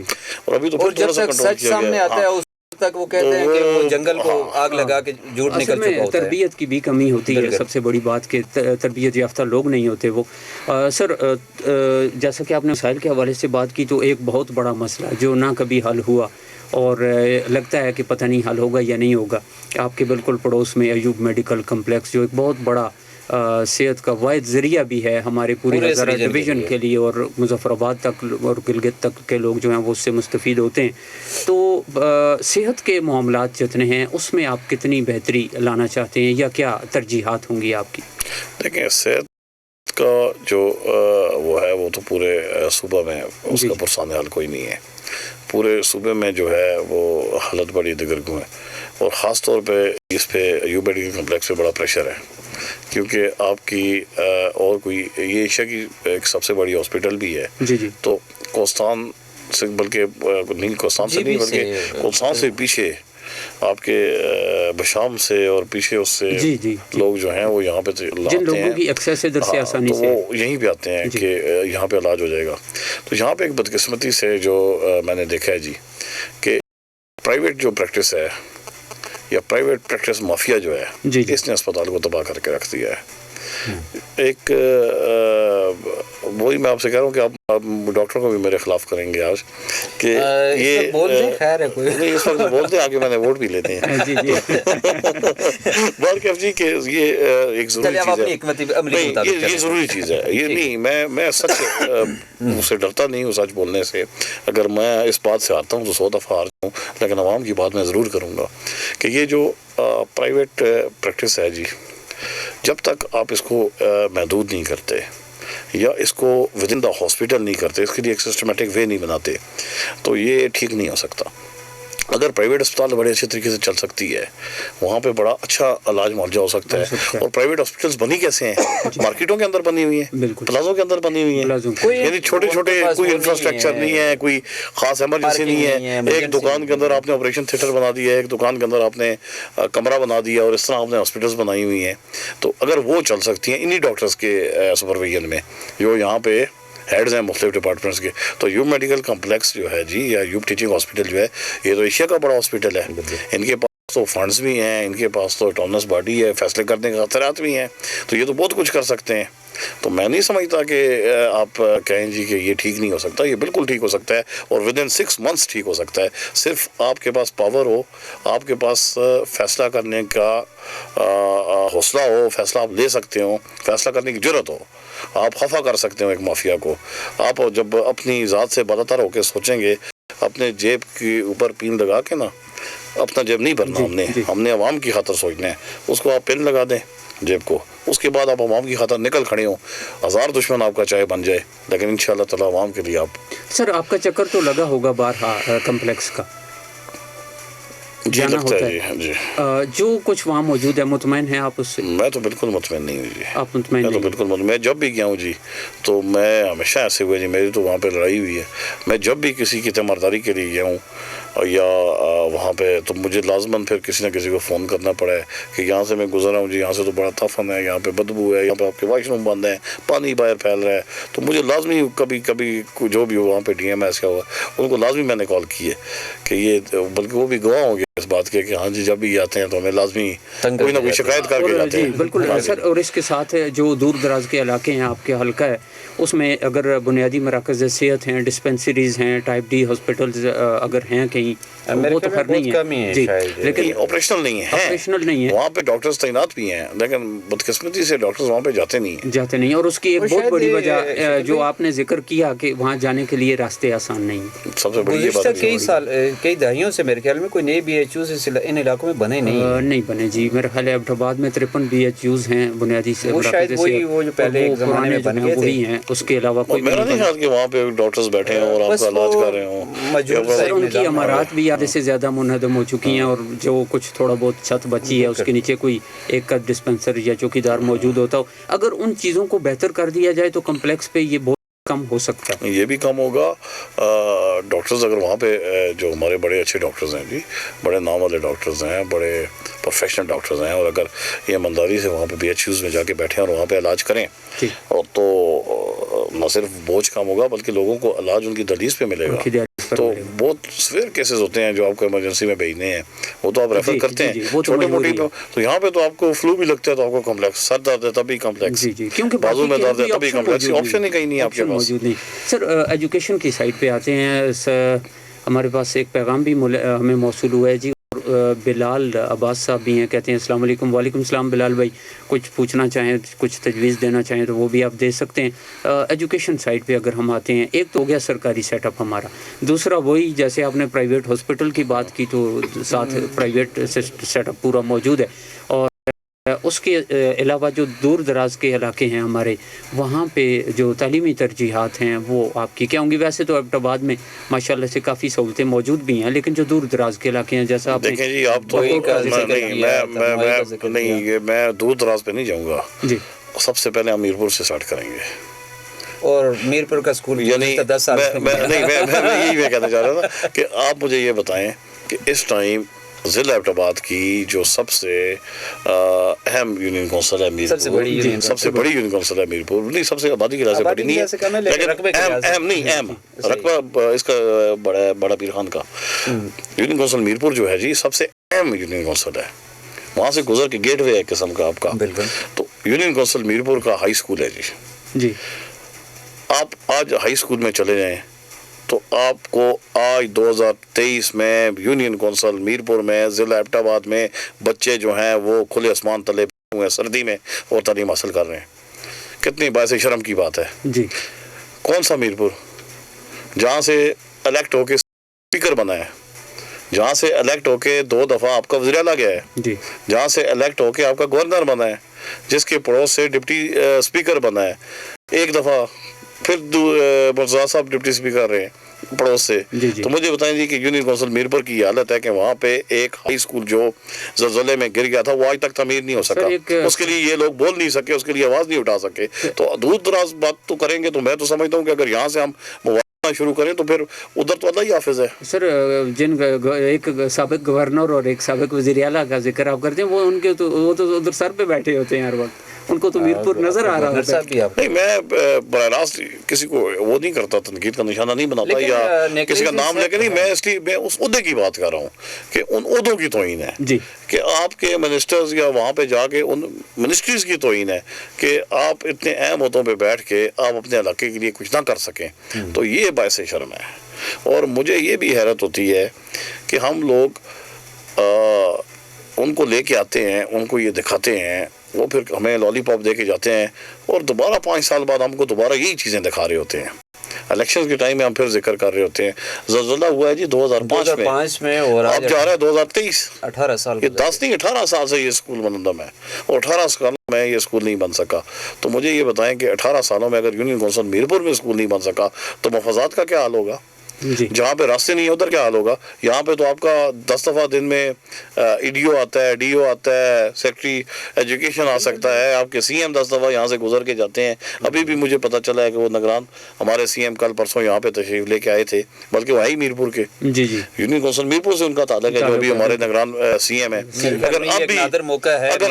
اور ابھی تو جب تک سچ سامنے آتا ہے تک وہ کہتے ہیں کہ وہ جنگل کو آگ لگا کے جھوٹ نکل چکا ہوتا ہے۔ تربیت کی بھی کمی ہوتی ہے، سب سے بڑی بات کہ تربیت یافتہ لوگ نہیں ہوتے وہ۔ سر، جیسا کہ آپ نے مسائل کے حوالے سے بات کی، تو ایک بہت بڑا مسئلہ جو نہ کبھی حل ہوا اور لگتا ہے کہ پتہ نہیں حل ہوگا یا نہیں ہوگا، آپ کے بالکل پڑوس میں ایوب میڈیکل کمپلیکس، جو ایک بہت بڑا صحت کا واحد ذریعہ بھی ہے ہمارے پورے ہزارہ ڈویژن کے لیے، اور مظفر آباد تک اور گلگت تک کے لوگ جو ہیں وہ اس سے مستفید ہوتے ہیں۔ تو صحت کے معاملات جتنے ہیں اس میں آپ کتنی بہتری لانا چاہتے ہیں، یا کیا ترجیحات ہوں گی آپ کی؟ دیکھیں، صحت کا جو وہ ہے وہ تو پورے صوبہ میں اس کا پرسان حال کوئی نہیں ہے، پورے صوبے میں جو ہے وہ حالت بڑی دگرگوں ہے، اور خاص طور پہ اس پہ ایوب میڈیکل کمپلیکس پہ بڑا پریشر ہے، کیونکہ آپ کی اور کوئی یہ ایشیا کی ایک سب سے بڑی ہاسپٹل بھی ہے، تو کوستان سے، بلکہ نہیں کوستان سے نہیں بلکہ کوستان سے پیچھے آپ کے بشام سے اور پیچھے اس سے لوگ جو ہیں وہ یہاں پہ جن لوگوں کی ایکسیس ادھر سے آسانی سے، وہ یہیں پہ آتے ہیں کہ یہاں پہ علاج ہو جائے گا۔ تو یہاں پہ ایک بدقسمتی سے جو میں نے دیکھا ہے کہ پرائیویٹ جو پریکٹس ہے یا پرائیویٹ پریکٹس مافیا جو ہے، اس نے اسپتال کو تباہ کر کے رکھ دیا ہے۔ ایک وہی میں آپ سے کہہ رہا ہوں کہ آپ ڈاکٹر کو بھی میرے خلاف کریں گے آج کہ یہ خیر ہے، کوئی نہیں، اس وقت بولتے آگے میں نے ووٹ بھی لیتے ہیں بلکہ جی کہ یہ ایک ضروری چیز ہے، یہ ضروری چیز ہے، یہ نہیں، میں سچ سے ڈرتا نہیں ہوں، سچ بولنے سے۔ اگر میں اس بات سے ہارتا ہوں تو 100 دفعہ ہارتا ہوں، لیکن عوام کی بات میں ضرور کروں گا کہ یہ جو پرائیویٹ پریکٹس ہے جب تک آپ اس کو محدود نہیں کرتے یا اس کو ود ان دا ہاسپٹل نہیں کرتے، اس کے لیے ایک سسٹمیٹک وے نہیں بناتے، تو یہ ٹھیک نہیں ہو سکتا۔ اگر پرائیویٹ اسپتال بڑے اچھے طریقے سے چل سکتی ہے، وہاں پہ بڑا اچھا علاج معالجہ ہو سکتا ہے، اور پرائیویٹ ہاسپٹلس بنی کیسے ہیں؟ مارکیٹوں کے اندر بنی ہوئی ہیں، پلازوں کے اندر بنی ہوئی ہیں، یعنی چھوٹے چھوٹے کوئی انفراسٹرکچر نہیں ہے، کوئی خاص ایمرجنسی نہیں ہے، ایک دکان کے اندر آپ نے آپریشن تھیٹر بنا دیا ہے، ایک دکان کے اندر آپ نے کمرہ بنا دیا، اور اس طرح آپ نے ہاسپٹلس بنائی ہوئی ہیں۔ تو اگر وہ چل سکتی ہیں انہی ڈاکٹرز کے سپرویژن میں جو یہاں پہ ہیڈز ہیں مختلف ڈپارٹمنٹس کے، تو ایوب میڈیکل کمپلیکس جو ہے یا ایوب ٹیچنگ ہاسپٹل جو ہے، یہ تو ایشیا کا بڑا ہاسپٹل ہے، ان کے پاس تو فنڈز بھی ہیں، ان کے پاس تو اٹانومس باڈی ہے، فیصلے کرنے کے اختیارات بھی ہیں، تو یہ تو بہت کچھ کر سکتے ہیں۔ تو میں نہیں سمجھتا کہ آپ کہیں کہ یہ ٹھیک نہیں ہو سکتا، یہ بالکل ٹھیک ہو سکتا ہے، اور ود ان 6 months ٹھیک ہو سکتا ہے، صرف آپ کے پاس پاور ہو، آپ کے پاس فیصلہ کرنے کا حوصلہ ہو، فیصلہ آپ لے سکتے ہو، فیصلہ کرنے کی جرت ہو، آپ خفا کر سکتے ہو ایک مافیا کو۔ آپ جب اپنی ذات سے بالاتر ہو کے سوچیں گے اپنے جیب کے اوپر پین لگا کے نا، اپنا جیب نہیں بھرنا ہم نے عوام کی خاطر سوچنا ہے. اس کو آپ پین لگا دیں جیب کو، اس کے بعد آپ عوام کی خاطر نکل کھڑے ہوں. 1000 دشمن آپ کا چاہے بن جائے، لیکن انشاءاللہ تعالی عوام کے لیے آپ. سر آپ کا چکر تو لگا ہوگا بارہا کمپلیکس کا، جی جانا لگتا ہوتا ہے جی. جو کچھ وہاں موجود ہے مطمئن ہیں آپ اس سے؟ میں تو بالکل مطمئن نہیں ہوں جی. آپ مطمئن میں تو نہیں؟ بالکل مطمئن. میں جب بھی گیا ہوں جی تو میں ہمیشہ ایسے ہوئے جی، میری تو وہاں پہ لڑائی ہوئی ہے. میں جب بھی کسی کی تیمارداری کے لیے گیا ہوں یا وہاں پہ، تو مجھے لازماً پھر کسی نہ کسی کو فون کرنا پڑا ہے کہ یہاں سے میں گزر رہا ہوں جی، یہاں سے تو بڑا تفن ہے، یہاں پہ بدبو ہے، یہاں پہ آپ کے واش روم بند ہیں، پانی باہر پھیل رہا ہے. تو مجھے لازمی کبھی جو بھی ہو وہاں پہ ڈی ایم ایس کا ہوا ان کو لازمی میں نے کال کی ہے کہ یہ، بلکہ وہ بھی گواہ ہوں گے اس بات کے کہ ہاں جی جب بھی آتے ہیں تو ہمیں لازمی کوئی نہ کوئی شکایت کر کے جاتے جی ہیں. بالکل سر. اور اس کے ساتھ جو دور دراز کے علاقے ہیں آپ کے حلقہ ہے، اس میں اگر بنیادی مراکز صحت ہیں، ڈسپنسریز ہیں، ٹائپ ڈی ہاسپٹلز اگر ہیں کہیں، وہ تو خیر نہیں ہے جی، لیکن آپریشنل نہیں ہے وہاں پہ. ڈاکٹرز تعینات بھی ہیں لیکن بدقسمتی سے ڈاکٹرز وہاں پہ جاتے نہیں ہیں. اور اس کی ایک بہت بڑی وجہ جو آپ نے ذکر کیا کہ وہاں جانے کے لیے راستے آسان نہیں ہیں. سب سے بڑی یہ بات گزشتہ کئی دہائیوں سے میرے خیال میں کوئی نئے بی ایچ یوز ان علاقوں میں بنے نہیں بنے جی. میرے خیال ہے ایبٹ آباد میں 53 بی ایچ یوز ہیں بنیادی سے، وہ شاید وہ جو پہلے ایک زمانے میں بن گئے تھے وہی ہیں، اس کے علاوہ کوئی میرا نہیں خیال کہ وہاں پہ ڈاکٹرز بیٹھے ہیں اور آپ کا علاج کر رہے ہوں. سر ان کی عمارات بھی آدھے سے زیادہ منہدم ہو چکی ہیں، اور جو کچھ تھوڑا بہت چھت بچی ہے اس کے نیچے کوئی ایک ڈسپنسر یا چوکیدار موجود ہوتا ہو. اگر ان چیزوں کو بہتر کر دیا جائے تو کمپلیکس پہ یہ بہت کم ہو سکتا ہے. یہ بھی کم ہوگا. ڈاکٹرز اگر وہاں پہ جو ہمارے بڑے اچھے ڈاکٹرز ہیں جی، بڑے نام والے ڈاکٹرز ہیں، بڑے پروفیشنل ڈاکٹرز ہیں، اور اگر یہ ایمانداری سے وہاں پہ بی ایچ یوز میں جا کے بیٹھیں اور وہاں پہ علاج کریں اور تو نہ صرف بوجھ کم ہوگا بلکہ لوگوں کو علاج ان کی دہلیز پہ ملے گا. تو بہت سویر کیسز ہوتے ہیں جو آپ کو ایمرجنسی میں بھیجنے ہیں، وہ تو آپ ریفر کرتے ہیں چھوٹے موٹی. تو یہاں پہ تو آپ کو فلو بھی لگتا ہے تو آپ کو کمپلیکس، سر درد ہے تبھی کمپلیکس، بازو میں درد ہے تبھی کمپلیکس. آپشن ہی کہیں نہیں آپ کے پاس موجود نہیں. سر ایجوکیشن کی سائڈ پہ آتے ہیں. ہمارے پاس ایک پیغام بھی ہمیں موصول ہوا ہے جی. بلال عباس صاحب بھی ہیں، کہتے ہیں السلام علیکم. وعلیکم السلام بلال بھائی. کچھ پوچھنا چاہیں، کچھ تجویز دینا چاہیں تو وہ بھی آپ دے سکتے ہیں. ایجوکیشن سائڈ پہ اگر ہم آتے ہیں، ایک تو ہو گیا سرکاری سیٹ اپ ہمارا، دوسرا وہی جیسے آپ نے پرائیویٹ ہاسپٹل کی بات کی تو ساتھ پرائیویٹ سیٹ اپ پورا موجود ہے. اور اس کے علاوہ جو دور دراز کے علاقے ہیں ہمارے، وہاں پہ جو تعلیمی ترجیحات ہیں وہ آپ کی کیا ہوں گی؟ ویسے تو ایبٹ آباد میں ماشاءاللہ سے کافی سہولتیں موجود بھی ہیں، لیکن جو دور دراز کے علاقے ہیں جیسا آپ دیکھیں جی، آپ تو میں دور دراز پہ نہیں جاؤں گا جی. سب سے پہلے ہم میرپور سے اسٹارٹ کریں گے. اور میرپور کا اسکول یعنی 10 سال میں یہی کہنا چاہ رہا تھا کہ آپ مجھے یہ بتائیں کہ اس ٹائم ضلع ایبٹ آباد کی جو سب سے اہم یونین کونسل ہے میرپور، سب سے بڑی یونین کونسل ہے میرپور. نہیں، سب سے آبادی کے لحاظ سے بڑی نہیں ہے لیکن اہم رقبہ اس کا بڑا پیر خان کا. یونین کونسل میرپور جو ہے جی سب سے اہم یونین کونسل ہے. وہاں سے گزر کے گیٹ وے ہے قسم کا آپ کا. تو یونین کونسل میرپور کا ہائی اسکول ہے جی. آپ آج ہائی اسکول میں چلے جائیں تو آپ کو آج 2023 میں یونین کونسل میرپور میں ضلع ایبٹ آباد میں بچے جو ہیں وہ کھلے آسمان تلے ہوئے ہیں سردی میں اور تعلیم حاصل کر رہے ہیں. کتنی باعث شرم کی بات ہے جی. کون سا میرپور جہاں سے الیکٹ ہو کے اسپیکر بنا ہے، جہاں سے الیکٹ ہو کے 2 دفعہ آپ کا وزیر اعلیٰ گیا ہے جی، جہاں سے الیکٹ ہو کے آپ کا گورنر بنا ہے، جس کے پڑوس سے ڈپٹی اسپیکر بنا ہے 1 دفعہ، پھر مرزا صاحب ڈپٹی اسپیکر رہے ہیں پڑوس سے جی. تو مجھے بتائیں جی کہ یونین کونسل میرپور کی یہ حالت ہے کہ وہاں پہ ایک ہائی اسکول جو زلزلے میں گر گیا تھا وہ آج تک تعمیر نہیں ہو سکا. اس کے لیے یہ لوگ بول نہیں سکے، اس کے لیے آواز نہیں اٹھا سکے. تو دور دراز بات تو کریں گے تو میں تو سمجھتا ہوں کہ اگر یہاں سے ہم شروع کریں تو پھر ادھر تو اللہ ہی حافظ ہے. سر جن ایک سابق گورنر اور ایک سابق وزیر اعلیٰ کا ذکر آپ کرتے ہیں، وہ ان کے وہ تو ادھر سر پہ بیٹھے ہوتے ہیں ہر وقت، ان کو تو میرپور نظر آ رہا ہوتا ہے. نہیں، میں براہ راست کسی کو وہ نہیں کرتا، تنقید کا نشانہ نہیں بناتا یا کسی کا نام لے کے نہیں. میں اس عہدے کی بات کر رہا ہوں کہ ان عہدوں کی توہین ہے جی، کہ آپ کے منسٹرز یا وہاں پہ جا کے ان منسٹریز کی توہین ہے کہ آپ اتنے اہم عہدوں پہ بیٹھ کے آپ اپنے علاقے کے لیے کچھ نہ کر سکیں. تو یہ باعث شرم ہے. اور مجھے یہ بھی حیرت ہوتی ہے کہ ہم لوگ ان کو لے کے آتے ہیں، ان کو یہ دکھاتے ہیں، وہ پھر ہمیں لالی پاپ دے کے جاتے ہیں اور دوبارہ 5 سال بعد ہم کو دوبارہ یہی چیزیں دکھا رہے ہوتے ہیں. الیکشن کے ٹائم میں ہم پھر ذکر کر رہے ہوتے ہیں. زلزلہ ہوا ہے جی 2005 میں اور اب جا رہا ہے 2023. 18 سال یہ 10 نہیں 18 سال سے یہ اسکول منظم ہے اور 18 سال میں یہ اسکول نہیں بن سکا. تو مجھے یہ بتائیں کہ 18 سالوں میں اگر یونین کونسل میرپور میں اسکول نہیں بن سکا تو مفازات کا کیا حال ہوگا؟ جہاں پہ راستے نہیں ہیں ادھر کیا حال ہوگا؟ یہاں پہ تو آپ کا 10 دفعہ دن میں ای ڈی او آتا ہے, ڈی او آتا ہے, سیکرٹری ایجوکیشن آ سکتا ہے, آپ کے سی ایم 10 دفعہ یہاں سے گزر کے جاتے ہیں. ابھی بھی مجھے پتہ چلا ہے کہ وہ نگران ہمارے سی ایم کل پرسوں یہاں پہ تشریف لے کے آئے تھے, بلکہ وہ آئی میرپور کے. یونین کونسل میرپور سے ان کا تعلق ہے جو ابھی ہمارے نگران سی ایم ہے. اگر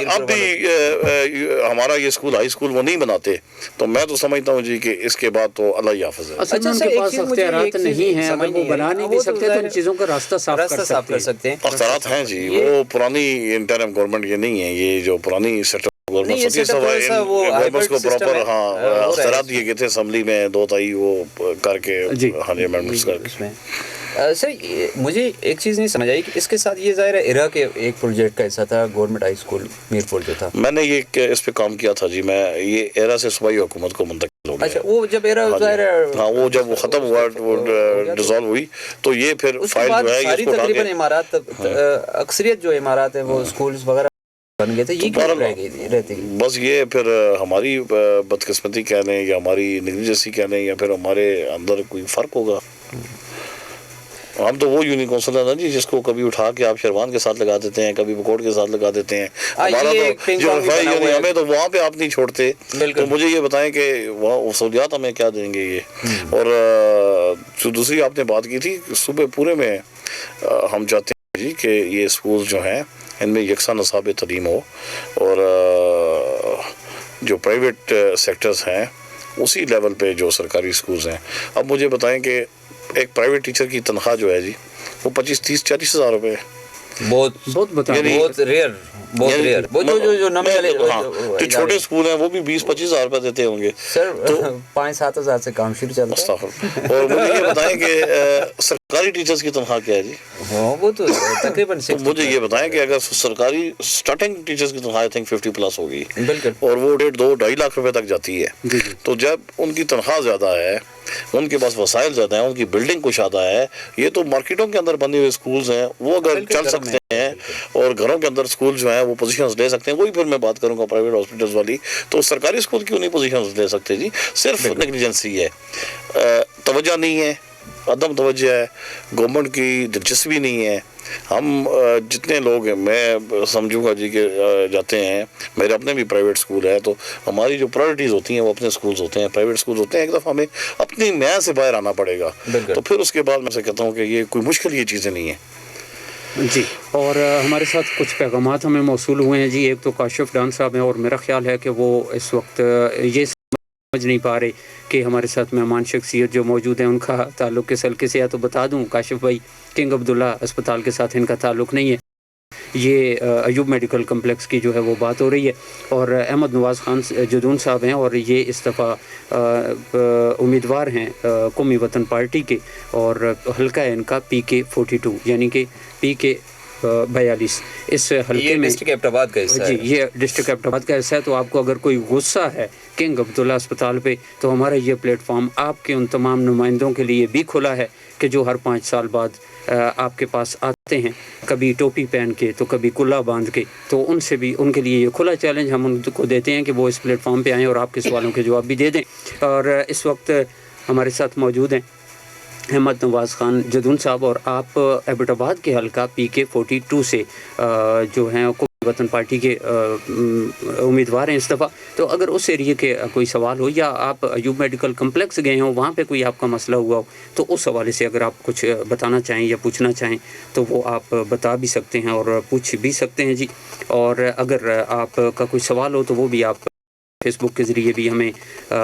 اب بھی ہمارا یہ اسکول ہائی اسکول وہ نہیں بناتے تو میں تو سمجھتا ہوں جی کہ اس کے بعد تو اللہ ہی حافظ ہے. اختیارات نہیں ہیں, اگر وہ بنا نہیں بھی سکتے تو ان چیزوں کا راستہ صاف کر سکتے ہیں. اختیارات ہیں جی, وہ پرانی انٹرم گورنمنٹ یہ نہیں ہے, یہ جو پرانی سیٹل گورنمنٹ گورنمنٹس کو پراپر اختیارات دیے گئے تھے اسمبلی میں 2 وہ کر کے امینڈمنٹس کر کے. سر مجھے ایک چیز نہیں سمجھ آئی کہ اس کے ساتھ یہ ظاہر ہے ایرا کے ایک پروجیکٹ کا حصہ تھا گورنمنٹ ہائی اسکول میرپور جو تھا, میں نے یہ اس پہ کام کیا تھا جی. میں یہ ایرا سے صوبائی حکومت کو منتقل ہو گیا. اچھا, وہ جب ایرا ظاہر ہے ہاں وہ جب وہ ختم ہوا وہ ڈیزالو ہوئی تو یہ پھر فائل جو ہے ساری تقریباً عمارات اکثریت جو عمارات ہیں وہ اسکولز وغیرہ بن گئے تھے. یہ کیوں رہ گئی رہتی؟ بس یہ پھر ہماری بدقسمتی کہہ لیں یا ہماری نیگلیجنسی کہہ لیں یا پھر ہمارے اندر کوئی فرق ہوگا. ہم تو وہ یونین کونسل ہے نا جی جس کو کبھی اٹھا کے آپ شیروان کے ساتھ لگا دیتے ہیں, کبھی بکوٹ کے ساتھ لگا دیتے ہیں. ہمارا تو جو ہمیں تو وہاں پہ آپ نہیں چھوڑتے, تو مجھے یہ بتائیں کہ وہاں سہولیات ہمیں کیا دیں گے یہ. اور جو دوسری آپ نے بات کی تھی صوبے پورے میں ہم چاہتے ہیں جی کہ یہ اسکول جو ہیں ان میں یکساں نصاب تعلیم ہو اور جو پرائیویٹ سیکٹرز ہیں اسی لیول پہ جو سرکاری اسکولز ہیں. اب مجھے بتائیں کہ ایک پرائیویٹ ٹیچر کی تنخواہ جو ہے جی وہ 25, 30, 40 ہزار روپے ہے. بہت ریئر جو چھوٹے اسکول ہیں وہ بھی 20-25 ہزار روپے دیتے ہوں گے. سر 5-7 ہزار سے کام شروع چلتا ہے. اور مجھے یہ بتائیں کہ سرکاری ٹیچرز کی تنخواہ کیا ہے جی؟ وہ تو تقریباً مجھے یہ بتائیں کہ اگر سرکاری سٹارٹنگ ٹیچرز کی تنخواہ 50+ ہوگی بالکل, اور وہ 1.5-2 لاکھ روپے تک جاتی ہے, تو جب ان کی تنخواہ زیادہ ہے, ان کے پاس وسائل زیادہ ہیں, ان کی بلڈنگ کشادہ ہے, یہ تو مارکیٹوں کے اندر بنے ہوئے اسکولز ہیں وہ اگر چل سکتے ہیں اور گھروں کے اندر اسکول جو ہیں وہ پوزیشنز لے سکتے ہیں. وہی پھر میں بات کروں گا پرائیویٹ ہاسپٹلز والی, تو سرکاری اسکول کیوں نہیں پوزیشنز لے سکتے جی؟ صرف نیگلیجنسی ہے, توجہ نہیں ہے, عدم توجہ ہے, گورنمنٹ کی دلچسپی نہیں ہے. ہم جتنے لوگ ہیں میں سمجھوں گا جی کہ جاتے ہیں, میرے اپنے بھی پرائیویٹ اسکول ہے, تو ہماری جو پرائرٹیز ہوتی ہیں وہ اپنے اسکولز ہوتے ہیں, پرائیویٹ اسکولز ہوتے ہیں. ایک دفعہ ہمیں اپنی میاں سے باہر آنا پڑے گا, تو پھر اس کے بعد میں سے کہتا ہوں کہ یہ کوئی مشکل یہ چیزیں نہیں ہیں جی. اور ہمارے ساتھ کچھ پیغامات ہمیں موصول ہوئے ہیں جی. ایک تو کاشف ڈان صاحب ہیں اور میرا خیال ہے کہ وہ اس وقت یہ سمجھ نہیں پا رہے کہ ہمارے ساتھ مہمان شخصیت جو موجود ہیں ان کا تعلق کس حلقے سے ہے. تو بتا دوں کاشف بھائی, کنگ عبداللہ اسپتال کے ساتھ ان کا تعلق نہیں ہے, یہ ایوب میڈیکل کمپلیکس کی جو ہے وہ بات ہو رہی ہے. اور احمد نواز خان جدون صاحب ہیں اور یہ اس دفعہ امیدوار ہیں قومی وطن پارٹی کے, اور حلقہ ہے ان کا PK42 یعنی کہ PK 42. اس حلقے میں ڈسٹرکٹ ایبٹ آباد کا حصہ ہے جی, یہ ڈسٹرکٹ ایبٹ آباد کا حصہ ہے. تو آپ کو اگر کوئی غصہ ہے کنگ عبداللہ اسپتال پہ تو ہمارا یہ پلیٹ فارم آپ کے ان تمام نمائندوں کے لیے بھی کھلا ہے کہ جو ہر 5 سال بعد آپ کے پاس آتے ہیں, کبھی ٹوپی پہن کے تو کبھی کلا باندھ کے, تو ان سے بھی ان کے لیے یہ کھلا چیلنج ہم ان کو دیتے ہیں کہ وہ اس پلیٹ فارم پہ آئیں اور آپ کے سوالوں کے جواب بھی دے دیں. اور اس وقت ہمارے ساتھ موجود ہیں احمد نواز خان جدون صاحب, اور آپ ایبٹ آباد کے حلقہ PK42 سے جو ہیں وطن پارٹی کے امیدوار ہیں اس دفعہ. تو اگر اس ایریے کے کوئی سوال ہو یا آپ ایوب میڈیکل کمپلیکس گئے ہوں, وہاں پہ کوئی آپ کا مسئلہ ہوا ہو, تو اس حوالے سے اگر آپ کچھ بتانا چاہیں یا پوچھنا چاہیں تو وہ آپ بتا بھی سکتے ہیں اور پوچھ بھی سکتے ہیں جی. اور اگر آپ کا کوئی سوال ہو تو وہ بھی آپ فیس بک کے ذریعے بھی ہمیں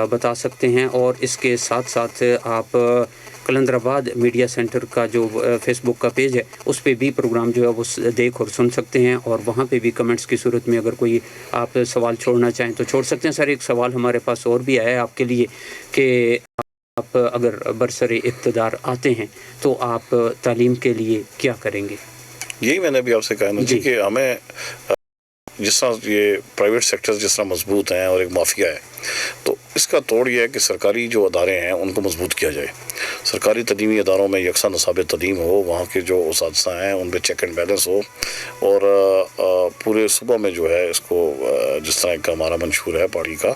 بتا سکتے ہیں. اور اس کے ساتھ ساتھ آپ کلندر آباد میڈیا سینٹر کا جو فیس بک کا پیج ہے اس پہ بھی پروگرام جو ہے وہ دیکھ اور سن سکتے ہیں, اور وہاں پہ بھی کمنٹس کی صورت میں اگر کوئی آپ سوال چھوڑنا چاہیں تو چھوڑ سکتے ہیں. سر ایک سوال ہمارے پاس اور بھی آیا ہے آپ کے لیے کہ آپ اگر برسر اقتدار آتے ہیں تو آپ تعلیم کے لیے کیا کریں گے؟ یہی میں نے بھی آپ سے کہا نا جی کہ ہمیں جس طرح یہ پرائیویٹ سیکٹر جس طرح مضبوط ہیں اور ایک مافیا ہے, تو اس کا توڑ یہ ہے کہ سرکاری جو ادارے ہیں ان کو مضبوط کیا جائے. سرکاری تعلیمی اداروں میں یکساں نصاب تعلیم ہو, وہاں کے جو اساتذہ ہیں ان پہ چیک اینڈ بیلنس ہو, اور پورے صوبہ میں جو ہے اس کو جس طرح کا ہمارا منشور ہے پارٹی کا,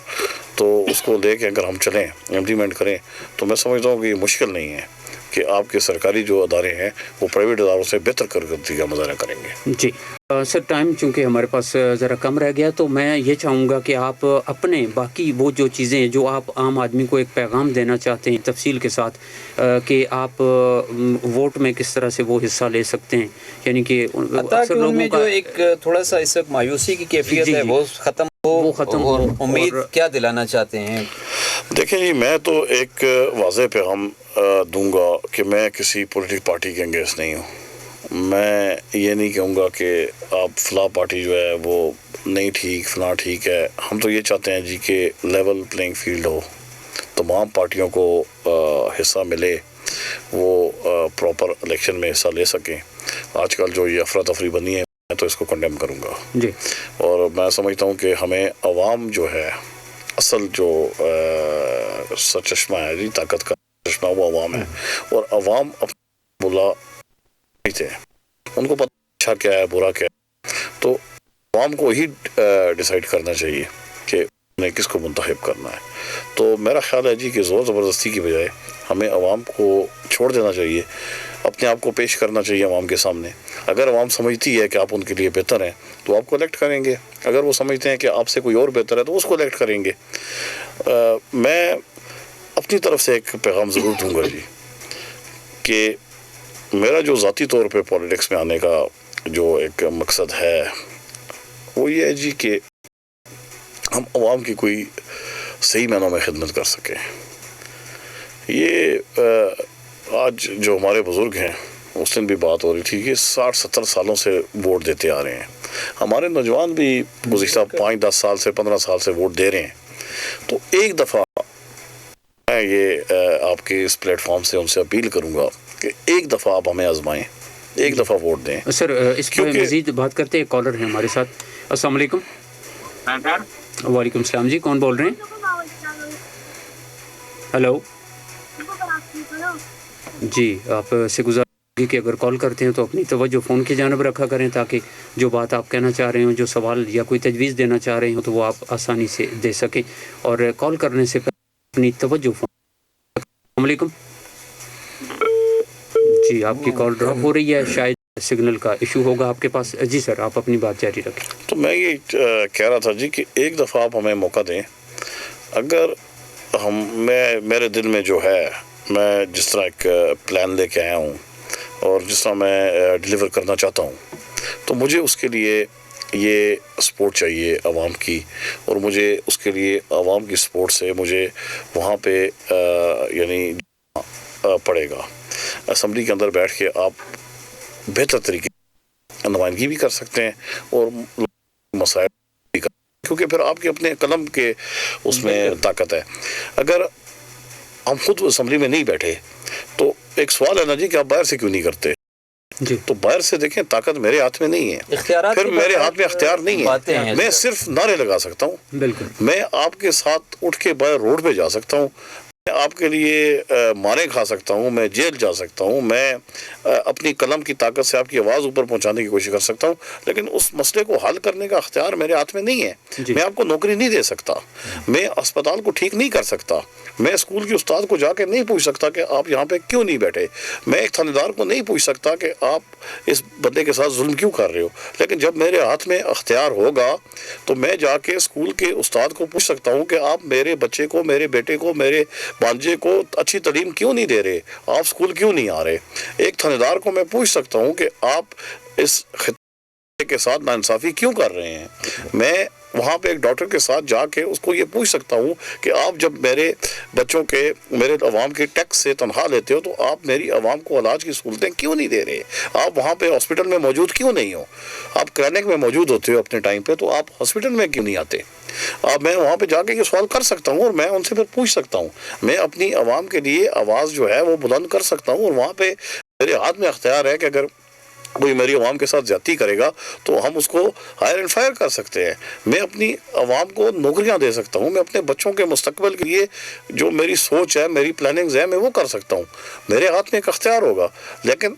تو اس کو لے کے اگر ہم چلیں, امپلیمنٹ کریں, تو میں سمجھتا ہوں کہ یہ مشکل نہیں ہے کہ آپ کے سرکاری جو ادارے ہیں وہ پرائیویٹ اداروں سے بہتر کارکردگی کا مظاہرہ کریں گے. جی سر, ٹائم چونکہ ہمارے پاس ذرا کم رہ گیا, تو میں یہ چاہوں گا کہ آپ اپنے باقی وہ جو چیزیں جو آپ عام آدمی کو ایک پیغام دینا چاہتے ہیں تفصیل کے ساتھ, کہ آپ ووٹ میں کس طرح سے وہ حصہ لے سکتے ہیں, یعنی کہ اکثر لوگوں میں جو ایک تھوڑا سا اس وقت مایوسی کی کیفیت ہے وہ ختم ہو, امید کیا دلانا چاہتے ہیں؟ دیکھیں جی, میں تو ایک واضح پیغام دوں گا کہ میں کسی پولیٹیکل پارٹی کے انگیز نہیں ہوں. میں یہ نہیں کہوں گا کہ آپ فلاں پارٹی جو ہے وہ نہیں ٹھیک, فلاں ٹھیک ہے. ہم تو یہ چاہتے ہیں جی کہ لیول پلینگ فیلڈ ہو, تمام پارٹیوں کو حصہ ملے, وہ پراپر الیکشن میں حصہ لے سکیں. آج کل جو یہ افراتفری بنی ہے میں تو اس کو کنڈیم کروں گا جی, اور میں سمجھتا ہوں کہ ہمیں عوام جو ہے, اصل جو سرچشمہ ہے جی, طاقت کا چشمہ وہ عوام ہے, اور عوام اپنا بلا تھے, ان کو پتہ اچھا کیا ہے برا کیا ہے, تو عوام کو ہی ڈیسائیڈ کرنا چاہیے کہ انہیں کس کو منتخب کرنا ہے. تو میرا خیال ہے جی کہ زور زبردستی کی بجائے ہمیں عوام کو چھوڑ دینا چاہیے, اپنے آپ کو پیش کرنا چاہیے عوام کے سامنے. اگر عوام سمجھتی ہے کہ آپ ان کے لیے بہتر ہیں تو آپ کو الیکٹ کریں گے, اگر وہ سمجھتے ہیں کہ آپ سے کوئی اور بہتر ہے تو اس کو الیکٹ کریں گے. میں اپنی طرف سے ایک پیغام ضرور دوں گا جی, کہ میرا جو ذاتی طور پہ پولیٹکس میں آنے کا جو ایک مقصد ہے وہ یہ ہے جی کہ ہم عوام کی کوئی صحیح معنوں میں خدمت کر سکیں. یہ آج جو ہمارے بزرگ ہیں, اس دن بھی بات ہو رہی تھی کہ 60-70 سالوں سے ووٹ دیتے آ رہے ہیں. ہمارے نوجوان بھی گزشتہ 5-10 سال سے 15 سال سے ووٹ دے رہے ہیں. تو ایک دفعہ میں یہ آپ کے اس پلیٹ فارم سے ان سے اپیل کروں گا کہ ایک دفعہ آپ ہمیں آزمائیں, ایک دفعہ ووٹ دیں. سر اس پہ مزید بات کرتے ہیں, کالر ہیں ہمارے ساتھ. السلام علیکم. وعلیکم السلام جی, کون بول رہے ہیں؟ ہلو جی, آپ سے گزارش کہ اگر کال کرتے ہیں تو اپنی توجہ فون کی جانب رکھا کریں, تاکہ جو بات آپ کہنا چاہ رہے ہوں, جو سوال یا کوئی تجویز دینا چاہ رہے ہوں تو وہ آپ آسانی سے دے سکیں. اور کال کرنے سے پہلے اپنی توجہ فون. السلام علیکم جی, آپ کی کال ڈراپ ہو رہی ہے, شاید سگنل کا ایشو ہوگا آپ کے پاس. جی سر, آپ اپنی بات جاری رکھیں. تو میں یہ کہہ رہا تھا جی کہ ایک دفعہ آپ ہمیں موقع دیں. اگر میرے دل میں جو ہے, میں جس طرح ایک پلان لے کے آیا ہوں اور جس طرح میں ڈیلیور کرنا چاہتا ہوں, تو مجھے اس کے لیے یہ سپورٹ چاہیے عوام کی, اور مجھے اس کے لیے عوام کی سپورٹ سے مجھے وہاں پہ یعنی پڑے گا. اسمبلی کے اندر بیٹھ کے آپ بہتر طریقے سے نمائندگی بھی کر سکتے ہیں اور مسائل بھی کر, کیونکہ پھر آپ کے اپنے قلم کے اس میں طاقت ہے. اگر ہم خود اسمبلی میں نہیں بیٹھے تو ایک سوال ہے نا جی کہ آپ باہر سے کیوں نہیں کرتے جی. تو باہر سے دیکھیں, طاقت میرے ہاتھ میں نہیں ہے, پھر میرے ہاتھ میں اختیار نہیں ہے. میں صرف نعرے لگا سکتا ہوں, بالکل. میں آپ کے ساتھ اٹھ کے باہر روڈ پہ جا سکتا ہوں, میں آپ کے لیے مارے کھا سکتا ہوں, میں جیل جا سکتا ہوں, میں اپنی قلم کی طاقت سے آپ کی آواز اوپر پہنچانے کی کوشش کر سکتا ہوں, لیکن اس مسئلے کو حل کرنے کا اختیار میرے ہاتھ میں نہیں ہے جی. میں آپ کو نوکری نہیں دے سکتا, میں اسپتال کو ٹھیک نہیں کر سکتا, میں اسکول کے استاد کو جا کے نہیں پوچھ سکتا کہ آپ یہاں پہ کیوں نہیں بیٹھے, میں ایک تھانے دار کو نہیں پوچھ سکتا کہ آپ اس بندے کے ساتھ ظلم کیوں کر رہے ہو. لیکن جب میرے ہاتھ میں اختیار ہوگا تو میں جا کے اسکول کے استاد کو پوچھ سکتا ہوں کہ آپ میرے بچے کو, میرے بیٹے کو, میرے بانجے کو اچھی تعلیم کیوں نہیں دے رہے, آپ اسکول کیوں نہیں آ رہے. ایک تھانے دار کو میں پوچھ سکتا ہوں کہ آپ اس خطے کے ساتھ ناانصافی کیوں کر رہے ہیں. میں وہاں پہ ایک ڈاکٹر کے ساتھ جا کے اس کو یہ پوچھ سکتا ہوں کہ آپ جب میرے بچوں کے, میرے عوام کے ٹیکس سے تنخواہ لیتے ہو تو آپ میری عوام کو علاج کی سہولتیں کیوں نہیں دے رہے, آپ وہاں پہ ہاسپٹل میں موجود کیوں نہیں ہو, آپ کلینک میں موجود ہوتے ہو اپنے ٹائم پہ, تو آپ ہاسپٹل میں کیوں نہیں آتے. میں وہاں پہ جا کے یہ سوال کر سکتا ہوں اور میں ان سے پھر پوچھ سکتا ہوں, میں اپنی عوام کے لیے آواز جو ہے وہ بلند کر سکتا ہوں, اور وہاں پہ میرے ہاتھ میں اختیار ہے کہ اگر کوئی میری عوام کے ساتھ زیادتی کرے گا تو ہم اس کو ہائر اینڈ فائر کر سکتے ہیں. میں اپنی عوام کو نوکریاں دے سکتا ہوں, میں اپنے بچوں کے مستقبل کے لیے جو میری سوچ ہے, میری پلاننگز ہے, میں وہ کر سکتا ہوں. میرے ہاتھ میں ایک اختیار ہوگا. لیکن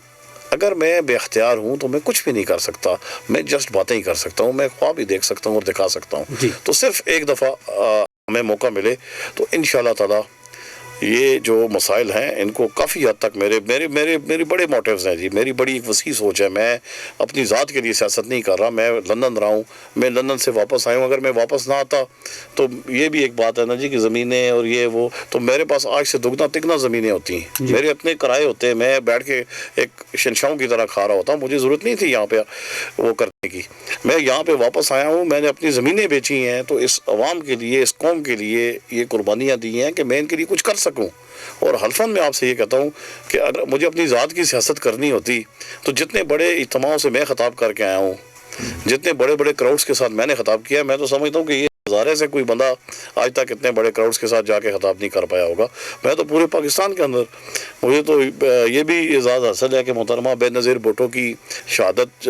اگر میں بے اختیار ہوں تو میں کچھ بھی نہیں کر سکتا, میں جسٹ باتیں ہی کر سکتا ہوں, میں خواب ہی دیکھ سکتا ہوں اور دکھا سکتا ہوں. تو صرف ایک دفعہ ہمیں موقع ملے تو انشاءاللہ تعالی یہ جو مسائل ہیں ان کو کافی حد تک میری بڑے موٹیوز ہیں جی, میری بڑی ایک وسیع سوچ ہے. میں اپنی ذات کے لیے سیاست نہیں کر رہا. میں لندن رہا ہوں, میں لندن سے واپس آیا ہوں. اگر میں واپس نہ آتا تو یہ بھی ایک بات ہے نا جی کہ زمینیں اور یہ وہ, تو میرے پاس آج سے دگنا تگنا زمینیں ہوتی ہیں, میرے اتنے کرائے ہوتے ہیں, میں بیٹھ کے ایک شنشاؤں کی طرح کھا رہا ہوتا ہوں. مجھے ضرورت نہیں تھی یہاں پہ وہ کرنے کی. میں یہاں پہ واپس آیا ہوں, میں نے اپنی زمینیں بیچی ہیں تو اس عوام کے لیے, اس قوم کے لیے یہ قربانیاں دی ہیں کہ میں ان کے لیے کچھ کر سکوں. اور حلفاً میں آپ سے یہ کہتا ہوں کہ اگر مجھے اپنی ذات کی سیاست کرنی ہوتی تو جتنے بڑے اجتماعوں سے میں خطاب کر کے آیا ہوں, جتنے بڑے بڑے کراؤڈز کے ساتھ میں نے خطاب کیا, میں تو سمجھتا ہوں کہ یہ ہزارے سے کوئی بندہ آج تک اتنے بڑے کراؤڈز کے ساتھ جا کے خطاب نہیں کر پایا ہوگا. میں تو پورے پاکستان کے اندر, مجھے تو یہ بھی اعزاز حاصل ہے کہ محترمہ بے نظیر بھٹو کی شہادت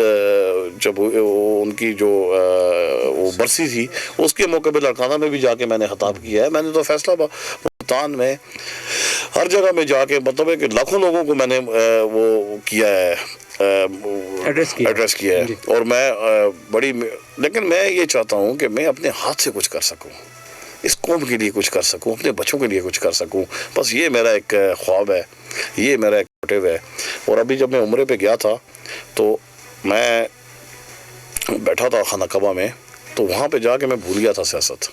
جب ان کی جو وہ برسی تھی اس کے موقع پہ لڑکانہ میں بھی جا کے میں نے خطاب کیا ہے. میں نے تو فیصلہ ملتان میں ہر جگہ میں جا کے, مطلب ہے کہ لاکھوں لوگوں کو میں نے وہ کیا ہے, ایڈریس کیا ہے. اور میں لیکن میں یہ چاہتا ہوں کہ میں اپنے ہاتھ سے کچھ کر سکوں, اس قوم کے لیے کچھ کر سکوں, اپنے بچوں کے لیے کچھ کر سکوں. بس یہ میرا ایک خواب ہے, یہ میرا ایک موٹیو ہے. اور ابھی جب میں عمرے پہ گیا تھا تو میں بیٹھا تھا خانہ کعبہ میں, تو وہاں پہ جا کے میں بھول گیا تھا سیاست.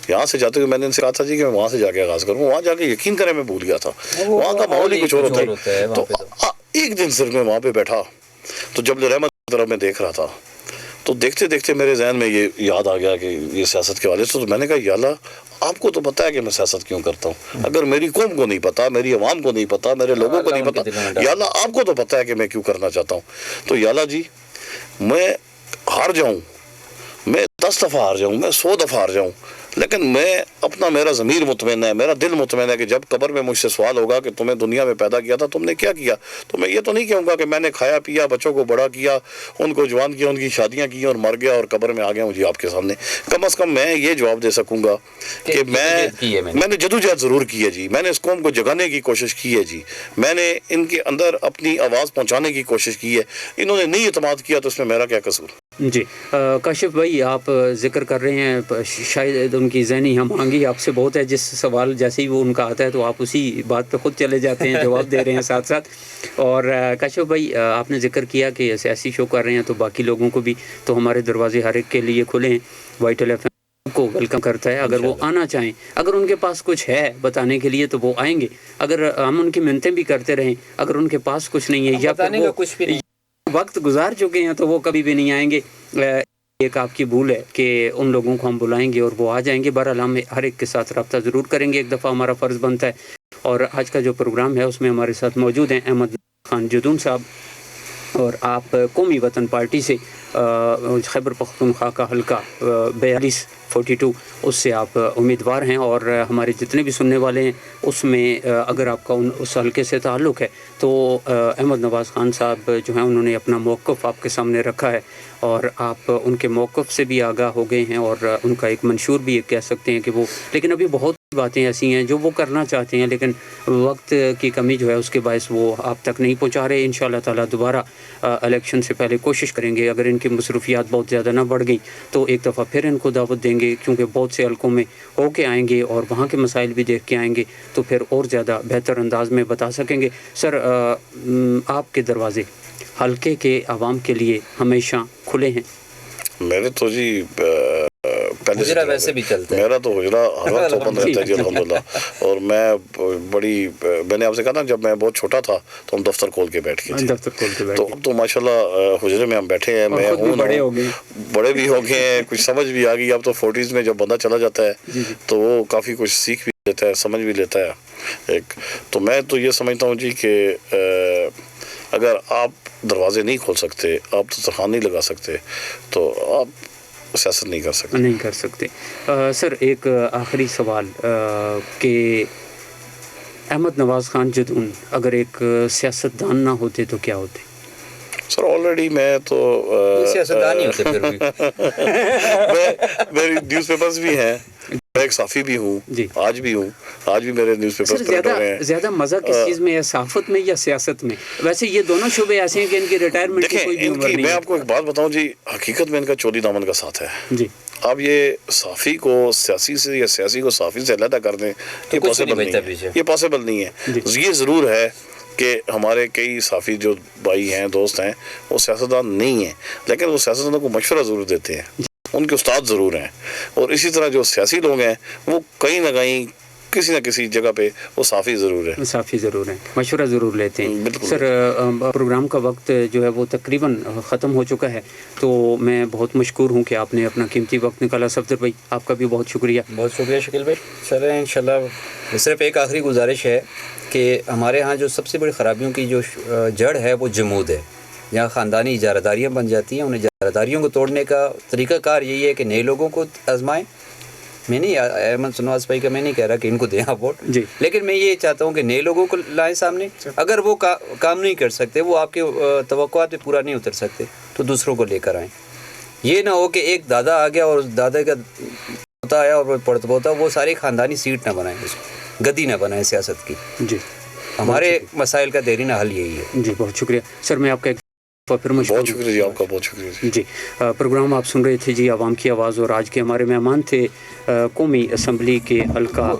یہاں سے جاتے ہوئے میں نے ان سے کہا تھا جی کہ میں وہاں سے جا کے آغاز کروں. وہاں جا کے یقین کریں میں بھول گیا تھا, وہاں کا ماحول ہی کچھ اور ہوتا ہے. تو ایک دن صرف میں وہاں پہ بیٹھا تو جبل رحمت کی طرف میں دیکھ رہا تھا, تو دیکھتے دیکھتے میرے ذہن میں یہ یاد آ گیا کہ یہ سیاست کے والے سے. تو میں نے کہا یا اللہ آپ کو تو پتہ ہے کہ میں سیاست کیوں کرتا ہوں, اگر میری قوم کو نہیں پتا, میری عوام کو نہیں پتا, میرے لوگوں کو نہیں پتا, یا اللہ آپ کو تو پتہ ہے کہ میں کیوں کرنا چاہتا ہوں. تو یا اللہ جی میں ہار جاؤں, میں 10 دفعہ ہار جاؤں, میں 100 دفعہ ہار جاؤں, لیکن میں میرا ضمیر مطمئن ہے, میرا دل مطمئن ہے کہ جب قبر میں مجھ سے سوال ہوگا کہ تمہیں دنیا میں پیدا کیا تھا, تم نے کیا کیا, تو میں یہ تو نہیں کہوں گا کہ میں نے کھایا پیا, بچوں کو بڑا کیا, ان کو جوان کیا, ان کی شادیاں کی اور مر گیا اور قبر میں آ گیا مجھے آپ کے سامنے. کم از کم میں یہ جواب دے سکوں گا کہ میں نے جدوجہد ضرور کی ہے جی, میں نے اس قوم کو جگانے کی کوشش کی ہے جی, میں نے ان کے اندر اپنی آواز پہنچانے کی کوشش کی ہے. انہوں نے نہیں اعتماد کیا تو اس میں میرا کیا قصور. جی کاشف بھائی, آپ ذکر کر رہے ہیں, شاید ان کی ذہنی ہم آہنگی آپ سے بہت ہے. جس سوال جیسے ہی وہ ان کا آتا ہے تو آپ اسی بات پہ خود چلے جاتے ہیں, جواب دے رہے ہیں ساتھ ساتھ. اور کاشف بھائی آپ نے ذکر کیا کہ سیاسی شو کر رہے ہیں تو باقی لوگوں کو بھی, تو ہمارے دروازے ہر ایک کے لیے کھلے ہیں. وائٹل ایف ایم کو ویلکم کرتا ہے, اگر وہ آنا چاہیں, اگر ان کے پاس کچھ ہے بتانے کے لیے تو وہ آئیں گے. اگر ہم ان کی منتیں بھی کرتے رہیں, اگر ان کے پاس کچھ نہیں ہے یا پھر کچھ بھی وقت گزار چکے ہیں تو وہ کبھی بھی نہیں آئیں گے. ایک آپ کی بھول ہے کہ ان لوگوں کو ہم بلائیں گے اور وہ آ جائیں گے. بہرحال ہم ہر ایک کے ساتھ رابطہ ضرور کریں گے, ایک دفعہ ہمارا فرض بنتا ہے. اور آج کا جو پروگرام ہے اس میں ہمارے ساتھ موجود ہیں احمد خان جدون صاحب, اور آپ قومی وطن پارٹی سے خیبر پختونخوا کا حلقہ 4242 اس سے آپ امیدوار ہیں. اور ہمارے جتنے بھی سننے والے ہیں اس میں اگر آپ کا اس حلقے سے تعلق ہے تو احمد نواز خان صاحب جو ہیں انہوں نے اپنا موقف آپ کے سامنے رکھا ہے, اور آپ ان کے موقف سے بھی آگاہ ہو گئے ہیں, اور ان کا ایک منشور بھی کہہ سکتے ہیں کہ وہ, لیکن ابھی بہت باتیں ایسی ہیں جو وہ کرنا چاہتے ہیں لیکن وقت کی کمی جو ہے اس کے باعث وہ آپ تک نہیں پہنچا رہے. انشاءاللہ تعالی دوبارہ الیکشن سے پہلے کوشش کریں گے, اگر ان کی مصروفیات بہت زیادہ نہ بڑھ گئی تو ایک دفعہ پھر ان کو دعوت دیں گے, کیونکہ بہت سے حلقوں میں ہو کے آئیں گے اور وہاں کے مسائل بھی دیکھ کے آئیں گے تو پھر اور زیادہ بہتر انداز میں بتا سکیں گے. سر آپ کے دروازے حلقے کے عوام کے لیے ہمیشہ کھلے ہیں؟ میرے تو جی حجرہ ویسے بھی چلتا ہے, میرا تو حجرہ ہر وقت اوپن رہتا ہے جی الحمدللہ. اور میں نے آپ سے کہا نا جب میں بہت چھوٹا تھا تو ہم دفتر کھول کے بیٹھ گئے تھے, تو اب تو ماشاءاللہ حجرے میں ہم بیٹھے ہیں, میں ہوں بڑے بھی ہو گئے ہیں, کچھ سمجھ بھی آ گئی. اب تو 40s میں جب بندہ چلا جاتا ہے تو وہ کافی کچھ سیکھ بھی لیتا ہے, سمجھ بھی لیتا ہے. تو میں تو یہ سمجھتا ہوں جی کہ اگر آپ دروازے نہیں کھول سکتے, آپ دسترخوان نہیں لگا سکتے, تو آپ سیاست نہیں کر سکتے. سر ایک آخری سوال کہ احمد نواز خان جدون اگر ایک سیاستدان نہ ہوتے تو کیا ہوتے؟ سر آلریڈی میں تو سیاستدان ہی ہوتے پھر بھی میری نیوز پیپرز بھی ہیں، میں ایک صحافی بھی ہوں، آج بھی میرے نیوز پیپرز پرنٹ ہو رہے ہیں۔ زیادہ مزہ کس چیز میں ہے، صحافت میں یا سیاست میں؟ ویسے یہ دونوں شعبے ایسے ہیں کہ ان کی ریٹائرمنٹ کی کوئی بھی عمر نہیں ہے۔ میں آپ کو ایک بات بتاؤں جی، حقیقت میں ان کا چودی دامن کا ساتھ ہے جی۔ اب یہ صحافی کو سیاسی سے یا سیاسی کو صحافی سے علیحدہ کر دیں، یہ پاسبل نہیں ہے۔ یہ ضرور ہے کہ ہمارے کئی صحافی جو بھائی ہیں، دوست ہیں، وہ سیاستدان نہیں ہیں، لیکن وہ سیاستدانوں کو مشورہ ضرور دیتے ہیں، ان کے استاد ضرور ہیں۔ اور اسی طرح جو سیاسی لوگ ہیں وہ کہیں نہ کہیں کسی نہ کسی جگہ پہ وہ صحافی ضرور ہیں، مشورہ ضرور لیتے ہیں۔ سر پروگرام کا وقت جو ہے وہ تقریباً ختم ہو چکا ہے، تو میں بہت مشکور ہوں کہ آپ نے اپنا قیمتی وقت نکالا۔ صفدر بھائی آپ کا بھی بہت شکریہ۔ بہت شکریہ شکیل بھائی۔ چلیں انشاءاللہ صرف ایک آخری گزارش ہے کہ ہمارے ہاں جو سب سے بڑی خرابیوں کی جو جڑ ہے وہ جمود ہے، یہاں خاندانی اجارہ داریاں بن جاتی ہیں۔ ان اجارہ داریوں کو توڑنے کا طریقہ کار یہی ہے کہ نئے لوگوں کو آزمائیں۔ میں نہیں احمد شنواس بھائی کا میں نہیں کہہ رہا کہ ان کو دیں آپ ووٹ، لیکن میں یہ چاہتا ہوں کہ نئے لوگوں کو لائیں سامنے۔ اگر وہ کام نہیں کر سکتے، وہ آپ کے توقعات پہ پورا نہیں اتر سکتے، تو دوسروں کو لے کر آئیں۔ یہ نہ ہو کہ ایک دادا آ گیا اور اس دادا کا پوتا آیا اور پڑت پوتا، وہ ساری خاندانی سیٹ نہ بنائیں، اس کو گدی نہ بنائیں سیاست کی۔ جی، ہمارے مسائل کا دیرینہ حل یہی ہے۔ جی بہت شکریہ سر، میں آپ کا بہت شکریہ جی، آپ کا بہت شکریہ جی۔ پروگرام آپ سن رہے تھے جی عوام کی آواز، اور آج کے ہمارے مہمان تھے قومی اسمبلی کے حلقہ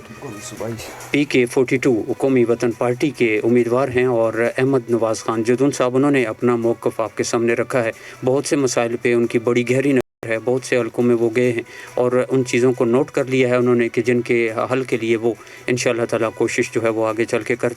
PK42 قومی وطن پارٹی کے امیدوار ہیں، اور احمد نواز خان جدون صاحب۔ انہوں نے اپنا موقف آپ کے سامنے رکھا ہے، بہت سے مسائل پہ ان کی بڑی گہری نظر ہے، بہت سے حلقوں میں وہ گئے ہیں اور ان چیزوں کو نوٹ کر لیا ہے انہوں نے کہ جن کے حل کے لیے وہ انشاءاللہ تعالیٰ کوشش جو ہے وہ آگے چل کے کرتے